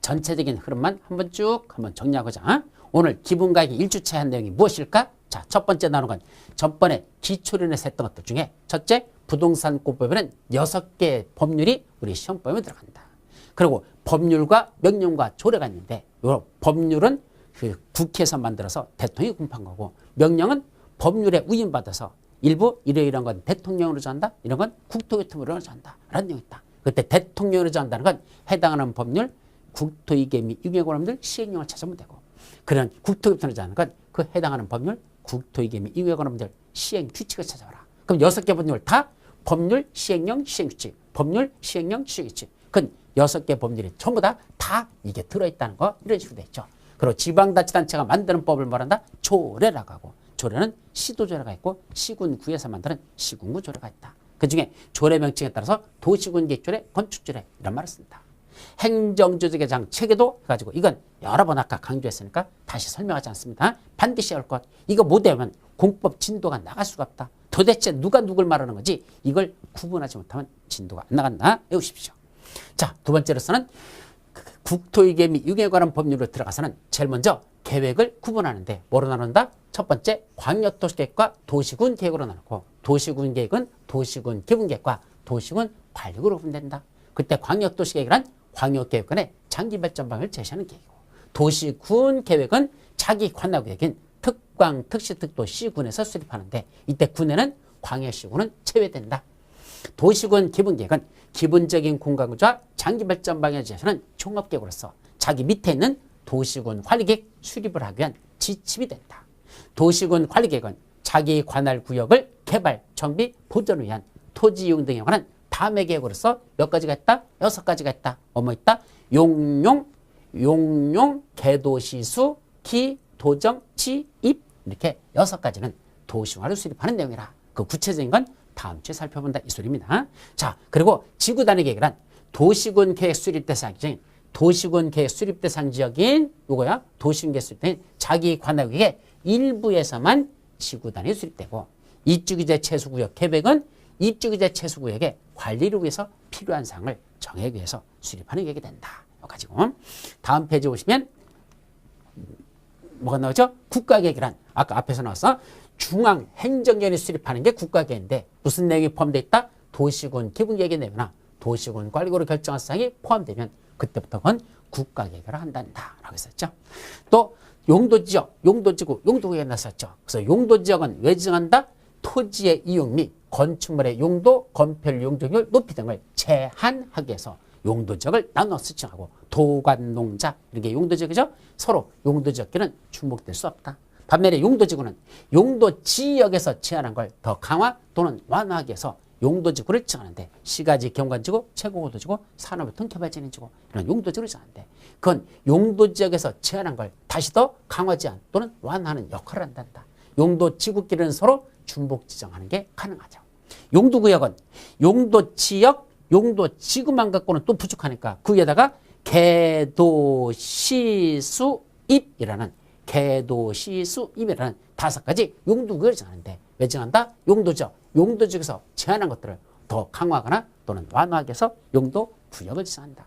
전체적인 흐름만 한번 정리하고자 오늘 기본과학의 1주차에 한 내용이 무엇일까? 자, 첫 번째 나눈 건 전번에 기초론에서 했던 것들 중에 첫째, 부동산권법에는 6개의 법률이 우리 시험법에 들어간다. 그리고 법률과 명령과 조례가 있는데 이 법률은 그 국회에서 만들어서 대통령이 공포한 거고 명령은 법률에 위임받아서 일부 이러이러한 건 대통령으로 정한다. 이런 건 국토교통부로 정한다. 라는 내용이 있다. 그때 대통령으로 정한다는 건 해당하는 법률 국토이계 및 유계관험들 시행령을 찾으면 되고 그런 국토교통으로 정하는 건 그 해당하는 법률 국토이계 및 유계관험들 시행 규칙을 찾아와라. 그럼 6개 법률 다 법률, 시행령, 시행규칙, 법률, 시행령, 시행규칙. 그건 6개 법률이 전부 다 이게 들어있다는 거 이런 식으로 돼 있죠. 그리고 지방자치단체가 만드는 법을 말한다. 조례라고 하고 조례는 시도조례가 있고 시군구에서 만드는 시군구 조례가 있다. 그중에 조례 명칭에 따라서 도시군 계획조례, 건축조례 이런 말을 씁니다. 행정조직의 장 체계도 해가지고 이건 여러 번 아까 강조했으니까 다시 설명하지 않습니다. 반드시 할 것. 이거 못 외우면 공법 진도가 나갈 수가 없다. 도대체 누가 누굴 말하는 건지 이걸 구분하지 못하면 진도가 안 나간다. 외우십시오. 자, 두 번째로서는 국토이계 및 유계에 관한 법률로 들어가서는 제일 먼저 계획을 구분하는데 뭐로 나눈다? 첫 번째 광역도시계획과 도시군 계획으로 나누고 도시군 계획은 도시군 기본계획과 도시군 관리구로 구분된다. 그때 광역도시계획이란 광역계획 간의 장기발전방을 제시하는 계획이고 도시군 계획은 자기 관할구역인 특광, 특시, 특도, 시군에서 수립하는데 이때 군에는 광역시군은 제외된다. 도시군 기본계획은 기본적인 공간구조와 장기발전 방향을 제시하는 종합계획으로서 자기 밑에 있는 도시군 관리계획 수립을 하기 위한 지침이 된다. 도시군 관리계획은 자기 관할구역을 개발, 정비, 보존을 위한 토지 이용 등에 관한 다음의 계획으로서 몇 가지가 있다? 6가지가 있다. 뭐뭐 있다? 용용, 개도시수, 기, 도정, 지, 입 이렇게 6가지는 도시화를 수립하는 내용이라 그 구체적인 건 다음 주에 살펴본다 이 소리입니다. 자, 그리고 지구단위 계획이란 도시군 계획 수립 대상 지역인 도시군 계획 수립 대상 지역인 요거야. 도시군 계획 수립 대상 자기 관할구역의 일부에서만 지구단위 수립되고 입주규제 최소구역 계획은 입주규제 최소구역의 관리를 위해서 필요한 사항을 정하기 위해서 수립하는 계획이 된다. 가지고 다음 페이지 보시면 뭐가 나오죠? 국가계획이란 아까 앞에서 나왔어. 중앙행정기관이 수립하는 게 국가계획인데 무슨 내용이 포함되어 있다? 도시군 기본계획의 내용이나 도시군 관리구로 결정한 사항이 포함되면 그때부터 그건 국가계획을 한단다 라고 했었죠. 또 용도지역, 용도지구, 용도구역에 나섰죠. 그래서 용도지역은 왜 지정한다? 토지의 이용 및 건축물의 용도, 건폐율, 용적률, 높이 등을 제한하기 위해서 용도지역을 나눠서 지정하고 도관농자 이런 게 용도지역이죠. 서로 용도지역끼리는 중복될 수 없다. 반면에 용도지구는 용도지역에서 제한한 걸 더 강화 또는 완화하기 위해서 용도지구를 지정하는데 시가지, 경관지구, 최고고도지구, 산업교통개발진행지구 이런 용도지구를 지정하는데 그건 용도지역에서 제한한 걸 다시 더 강화 제한 또는 완화하는 역할을 한단다. 용도지구끼리는 서로 중복 지정하는 게 가능하죠. 용도구역은 용도지역 용도 지구만 갖고는 또 부족하니까 그 위에다가 개도시수입이라는 개도시수입이라는 5가지 용도구역을 정하는데 왜 정한다? 용도죠. 용도 중에서 제한한 것들을 더 강화하거나 또는 완화하기 위해서 용도 구역을 지정한다.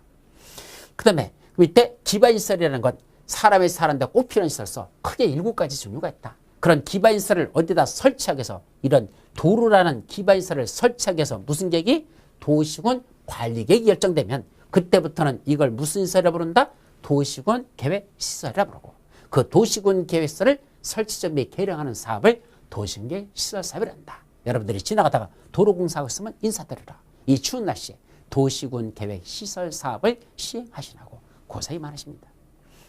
그 다음에 밑에 기반시설이라는 건 사람이 사는데 꼭 필요한 시설서 크게 7가지 종류가 있다. 그런 기반시설을 어디다 설치하기 위해서 이런 도로라는 기반시설을 설치하기 위해서 무슨 계획이? 도시군 관리계획이 결정되면 그때부터는 이걸 무슨 시설이라 부른다? 도시군 계획시설이라 부르고 그 도시군 계획시설을 설치 및 개량하는 사업을 도시군 계획시설 사업이라 한다. 여러분들이 지나가다가 도로공사하고 있으면 인사드리라. 이 추운 날씨에 도시군 계획시설 사업을 시행하시라고 고사히 말하십니다.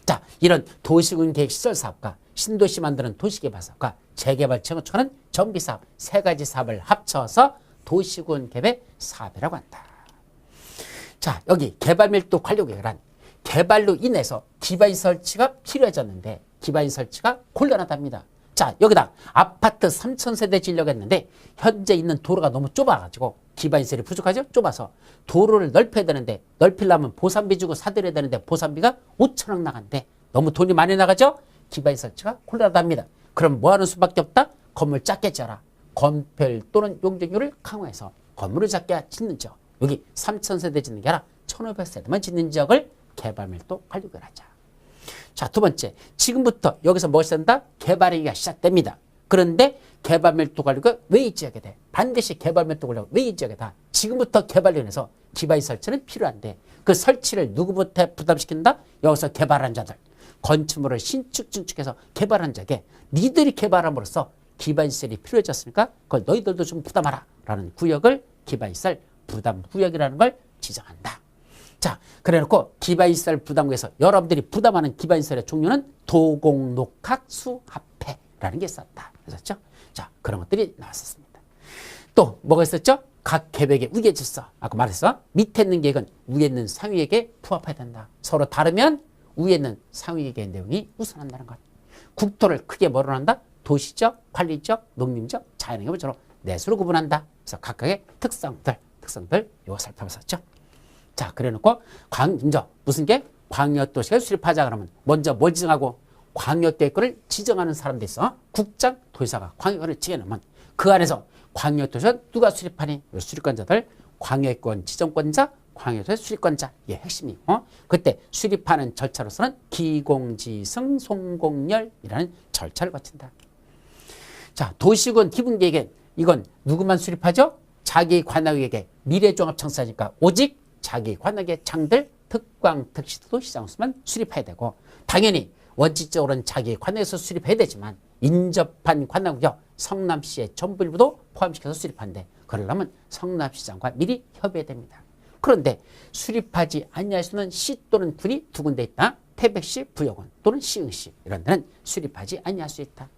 자, 이런 도시군 계획시설 사업과 신도시 만드는 도시개발 사업과 재개발 재건축하는 정비사업 3가지 사업을 합쳐서 도시군 계획 사업이라고 한다. 자, 여기 개발밀도 관리계획이란 개발로 인해서 기반 설치가 필요해졌는데 기반 설치가 곤란하답니다. 자, 여기다 아파트 3,000세대 지으려고 했는데 현재 있는 도로가 너무 좁아가지고 기반시설이 부족하죠? 좁아서 도로를 넓혀야 되는데 넓히려면 보상비 주고 사들여야 되는데 보상비가 5천억 나간대. 너무 돈이 많이 나가죠? 기반시설 설치가 곤란하답니다. 그럼 뭐 하는 수밖에 없다? 건물 작게 지어라. 건폐율 또는 용적률을 강화해서 건물을 작게 짓는 지역. 여기 3,000세대 짓는 게 아니라 1,500세대만 짓는 지역을 개발밀도 관리구역을 하자. 자, 두 번째. 지금부터 여기서 무엇이 된다? 개발행위가 시작됩니다. 그런데 개발밀도 관리구역 왜 이 지역에 돼? 반드시 개발밀도 관리구역 왜 이 지역에 다? 지금부터 개발로 인해서 기반시 설치는 필요한데 그 설치를 누구부터 부담시킨다? 여기서 개발한 자들. 건축물을 신축, 증축해서 개발한 자에게 니들이 개발함으로써 기반시설이 필요해졌으니까 그걸 너희들도 좀 부담하라 라는 구역을 기반시설 부담구역이라는 걸 지정한다. 자, 그래놓고 기반시설 부담구에서 여러분들이 부담하는 기반시설의 종류는 도공록학수합회라는 게 있었다. 그랬었죠? 자, 그런 것들이 나왔었습니다. 또 뭐가 있었죠? 각 계획의 위계 질서. 아까 말했어. 밑에 있는 계획은 위에 있는 상위에게 부합해야 된다. 서로 다르면 위에 있는 상위계획의 내용이 우선한다는 것. 국토를 크게 뭐로 한다? 도시적, 관리적, 농림적, 자연환경을 넷으로 구분한다. 그래서 각각의 특성들 이거 살펴봤었죠. 자, 그래놓고 무슨 게 광역도시를 수립하자 그러면 먼저 뭘 지정하고 광역계획권을 지정하는 사람도 있어. 국장, 도지사가 광역권을 지정하면 그 안에서 광역도시는 누가 수립하니? 수립권자들, 광역권 지정권자, 광역도시 수립권자. 이게 핵심이고 그때 수립하는 절차로서는 기공지승 송공열이라는 절차를 거친다. 자, 도시군 기본계획에 이건 누구만 수립하죠? 자기 관할계획에 미래종합청사니까 오직 자기 관할계 장들 특광 특시도 시장수만 수립해야 되고 당연히 원칙적으로는 자기 관할에서 수립해야 되지만 인접한 관할구역 성남시의 전부 일부도 포함시켜서 수립한데 그러려면 성남시장과 미리 협의해야 됩니다. 그런데 수립하지 아니할 수는 시 또는 군이 두 군데 있다. 태백시, 부여군 또는 시흥시 이런 데는 수립하지 아니할 수 있다.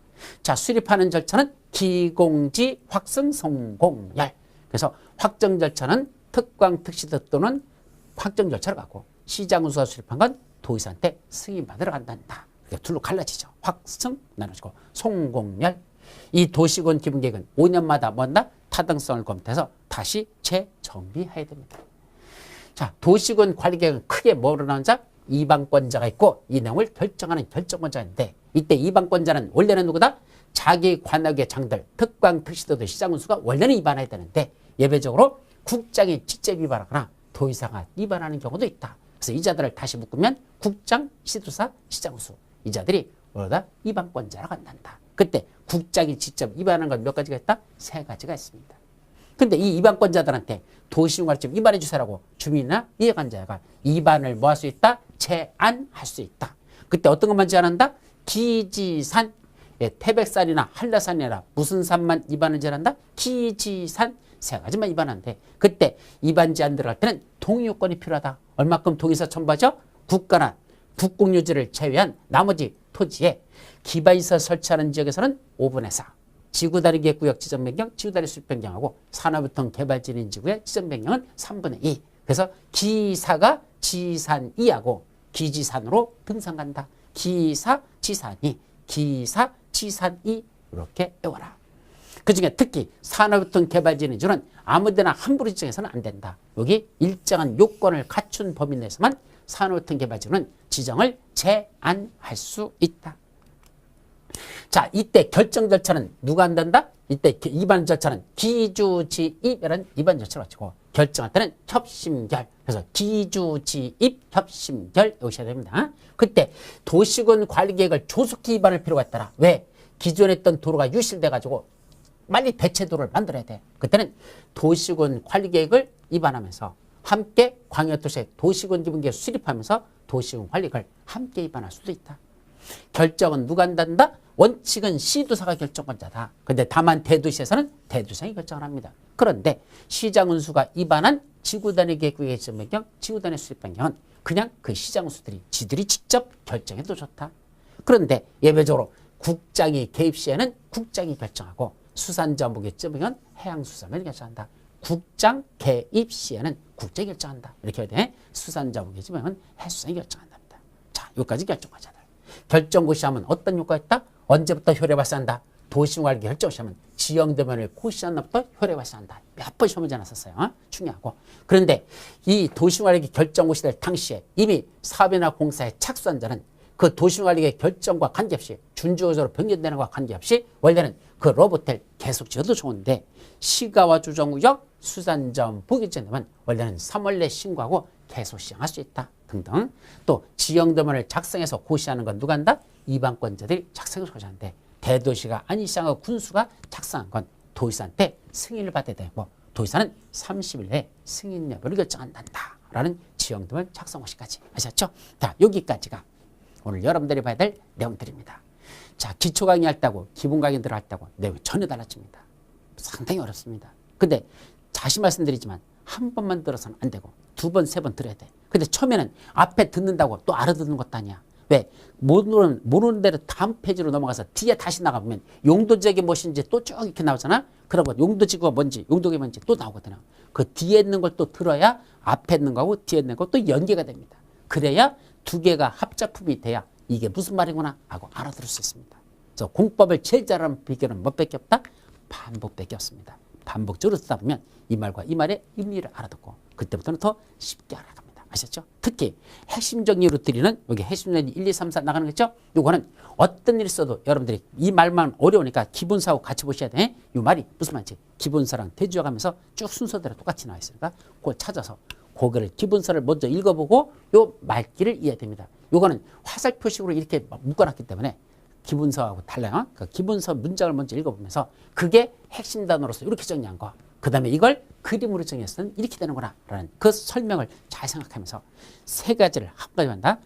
자, 수립하는 절차는 기공지 확승 성공열. 그래서 확정 절차는 특광 특시도 또는 확정 절차를 갖고 시장군수가 수립한 건 도의사한테 승인받으러 간단다. 이렇게 둘로 갈라지죠. 확승 나눠지고 송공열. 이 도시군 기본계획은 5년마다 뭔다? 타당성을 검토해서 다시 재정비해야 됩니다. 자, 도시군 관리계획은 크게 뭐로 나누자? 이방권자가 있고 이 내용을 결정하는 결정권자인데 이때 이방권자는 원래는 누구다? 자기 관할의 장들, 특광, 특시도도 시장군수가 원래는 위반해야 되는데 예외적으로 국장이 직접 위반하거나 도의사가 위반하는 경우도 있다. 그래서 이 자들을 다시 묶으면 국장, 시도사, 시장군수 이 자들이 뭐다? 이방권자라고 한단다. 그때 국장이 직접 위반하는 건 몇 가지가 있다? 3가지가 있습니다. 근데 이 위반권자들한테 도시공활법 위반해 주세요라고 주민이나 이해관자가 위반을 뭐 할 수 있다? 제한할 수 있다. 그때 어떤 것만 제한한다? 기지산, 태백산이나 한라산이나 무슨 산만 위반을 제한한다? 기지산 3가지만 위반한대. 그때 위반 제한 들어갈 때는 동의요건이 필요하다. 얼마큼 동의서 첨부하죠? 국가나 국공유지를 제외한 나머지 토지에 기반시설 설치하는 지역에서는 5분의 4. 지구다리 계획구역 지정 변경, 지구다리 수립 변경하고 산업유통 개발진인 지구의 지정 변경은 3분의 2. 그래서 기사가 지산 2하고 기지산으로 등산 간다. 기사, 지산 2, 기사, 지산 2 이렇게 외워라. 그중에 특히 산업유통개발진흥주는 아무데나 함부로 지정해서는 안 된다. 여기 일정한 요건을 갖춘 범위 내에서만 산업유통개발진흥은 지정을 제한할 수 있다. 자, 이때 결정 절차는 누가 한단다? 이때 위반 절차는 기주지입이라는 위반 절차를 가지고 결정할 때는 협심결. 그래서 기주지입 협심결 오셔야 됩니다. 그때 도시군 관리계획을 조속히 위반할 필요가 있더라. 왜? 기존에 있던 도로가 유실돼 가지고 빨리 대체도로를 만들어야 돼. 그때는 도시군 관리계획을 위반하면서 함께 광역도시의 도시군 기본계획 수립하면서 도시군 관리계획을 함께 위반할 수도 있다. 결정은 누가 한단다? 원칙은 시도사가 결정권자다. 근데 다만 대도시에서는 대도시장이 결정을 합니다. 그런데 시장 운수가 위반한 지구단위 계획의 변경, 지구단위 수립 변경은 그냥 그 시장 운수들이 지들이 직접 결정해도 좋다. 그런데 예외적으로 국장이 개입 시에는 국장이 결정하고 수산자목의 점은 해양수산을 결정한다. 국장 개입 시에는 국장이 결정한다. 이렇게 해야 돼. 수산자목의 점은 해수산이 결정한답니다. 자, 여기까지 결정하잖아요. 결정고시하면 어떤 효과가 있다? 언제부터 효력 발생한다? 도시관리 결정시하면 지형도면을 고시한 날부터 효력 발생한다. 몇 번 시험을 지났었어요. 중요하고. 그런데 이 도시관리 결정고시될 당시에 이미 사업이나 공사에 착수한 자는 그 도시관리의 결정과 관계없이 준주거적으로 변경되는 것과 관계없이 원래는 그 로봇을 계속 지어도 좋은데 시가와 주정구역 수산점 부기점 되면 원래는 3월 내 신고하고 계속 시행할 수 있다. 등등. 또 지형도면을 작성해서 고시하는 건 누가 한다? 이방권자들이 작성해서 고시하는데 대도시가 아닌 시장하고 군수가 작성한 건 도지사한테 승인을 받아야 되고 도지사는 30일 내에 승인 여부를 결정한다. 라는 지형도면 작성 고시까지. 아셨죠? 자, 여기까지가 오늘 여러분들이 봐야 될 내용들입니다. 자, 기초 강의 할 때하고 기본 강의 들어갈 때하고 내용이 전혀 달라집니다. 상당히 어렵습니다. 근데 다시 말씀드리지만 한 번만 들어서는 안 되고 두 번, 세 번 들어야 돼. 근데 처음에는 앞에 듣는다고 또 알아듣는 것도 아니야. 왜? 모르는 대로 다음 페이지로 넘어가서 뒤에 다시 나가보면 용도지역이 무엇인지 또 쭉 이렇게 나오잖아. 그러고 용도지구가 뭔지, 용도가 뭔지 또 나오거든요. 그 뒤에 있는 걸 또 들어야 앞에 있는 거하고 뒤에 있는 거 또 연계가 됩니다. 그래야 두 개가 합작품이 돼야 이게 무슨 말이구나 하고 알아들을 수 있습니다. 그래서 공법을 제일 잘하는 비결은 뭐밖에 없다? 반복밖에 없습니다. 반복적으로 듣다 보면 이 말과 이 말의 의미를 알아듣고 그때부터는 더 쉽게 알아갑니다. 아셨죠? 특히 핵심적 이유로 드리는 여기 핵심적인 1, 2, 3, 4 나가는 거죠? 요거는 어떤 일 있어도 여러분들이 이 말만 어려우니까 기본사하고 같이 보셔야 돼. 이 말이 무슨 말인지 기본사랑 대조하면서 쭉 순서대로 똑같이 나와 있으니까 그걸 찾아서 그거를 기본서를 먼저 읽어보고 요 말귀를 이해해야 됩니다. 요거는 화살표식으로 이렇게 묶어놨기 때문에 기본서하고 달라요. 그 기본서 문장을 먼저 읽어보면서 그게 핵심 단어로서 이렇게 정리한 거. 그 다음에 이걸 그림으로 정리해서는 이렇게 되는구나 라는 그 설명을 잘 생각하면서 세 가지를 한 가지 한다.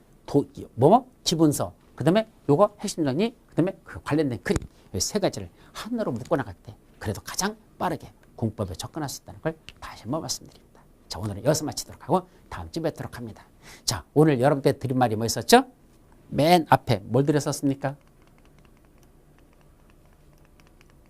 기본서, 그 다음에 요거 핵심 정리, 그 다음에 그 관련된 그림. 이 세 가지를 하나로 묶어나갈 때 그래도 가장 빠르게 공법에 접근할 수 있다는 걸 다시 한번 말씀드립니다. 자, 오늘은 여기서 마치도록 하고 다음 주에 뵙도록 합니다. 자, 오늘 여러분들 드린 말이 뭐 있었죠? 맨 앞에 뭘 드렸었습니까?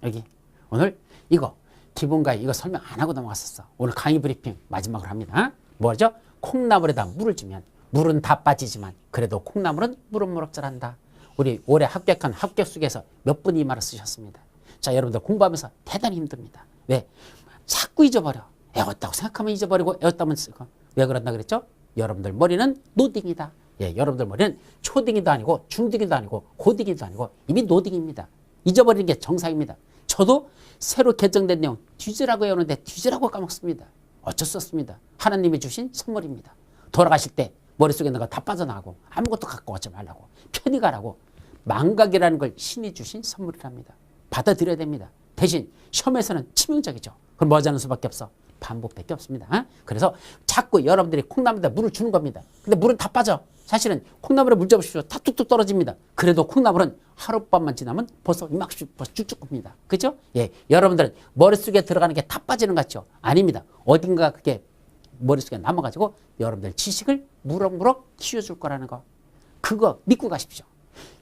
여기 오늘 이거 기본가에 이거 설명 안 하고 넘어갔었어. 오늘 강의 브리핑 마지막으로 합니다. 뭐죠? 콩나물에다 물을 주면 물은 다 빠지지만 그래도 콩나물은 무럭무럭 자란다. 우리 올해 합격한 합격수에서 몇 분이 이 말을 쓰셨습니다. 자, 여러분들 공부하면서 대단히 힘듭니다. 왜? 자꾸 잊어버려. 애웠다고 생각하면 잊어버리고 애웠다면 쓰고. 왜 그런다 그랬죠? 여러분들 머리는 노딩이다. 예, 여러분들 머리는 초딩이도 아니고 중딩이도 아니고 고딩이도 아니고 이미 노딩입니다. 잊어버리는 게 정상입니다. 저도 새로 개정된 내용 뒤지라고 해오는데 뒤지라고 까먹습니다. 어쩔 수 없습니다. 하나님이 주신 선물입니다. 돌아가실 때 머릿속에 있는 거 다 빠져나가고 아무것도 갖고 가지 말라고 편히 가라고 망각이라는 걸 신이 주신 선물이랍니다. 받아들여야 됩니다. 대신 시험에서는 치명적이죠. 그럼 뭐 하자는 수밖에 없어? 반복밖에 없습니다. 그래서 자꾸 여러분들이 콩나물에다 물을 주는 겁니다. 근데 물은 다 빠져. 사실은 콩나물에 물 줘보십시오. 다 뚝뚝 떨어집니다. 그래도 콩나물은 하룻밤만 지나면 벌써 이만큼 쭉쭉 큽니다. 그죠? 예, 여러분들은 머릿속에 들어가는 게 다 빠지는 것 같죠? 아닙니다. 어딘가 그게 머릿속에 남아가지고 여러분들 지식을 무럭무럭 키워줄 거라는 거. 그거 믿고 가십시오.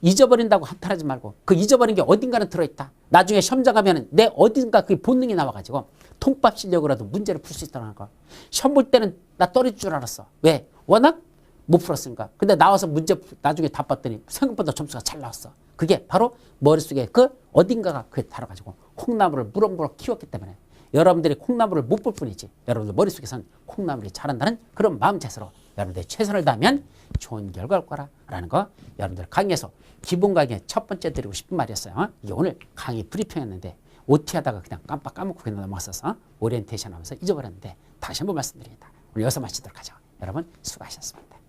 잊어버린다고 한탄하지 말고 그 잊어버린 게 어딘가는 들어있다. 나중에 시험장 가면 내 어딘가 그 본능이 나와가지고 통밥 실력으로도 문제를 풀 수 있다는 거. 시험 볼 때는 나 떨어질 줄 알았어. 왜? 워낙 못 풀었으니까. 근데 나와서 문제 나중에 다 봤더니 생각보다 점수가 잘 나왔어. 그게 바로 머릿속에 그 어딘가가 그게 달아가지고 콩나물을 무럭무럭 키웠기 때문에 여러분들이 콩나물을 못 볼 뿐이지 여러분들 머릿속에서는 콩나물이 자란다는 그런 마음자세로 여러분들이 최선을 다하면 좋은 결과 올 거라는 거 여러분들 강의에서 기본 강의 첫 번째 드리고 싶은 말이었어요. 이게 오늘 강의 브리핑이었는데 OT 하다가 그냥 깜빡 까먹고 그냥 넘어갔어서 오리엔테이션 하면서 잊어버렸는데 다시 한번 말씀드립니다. 오늘 여기서 마치도록 하죠. 여러분 수고하셨습니다.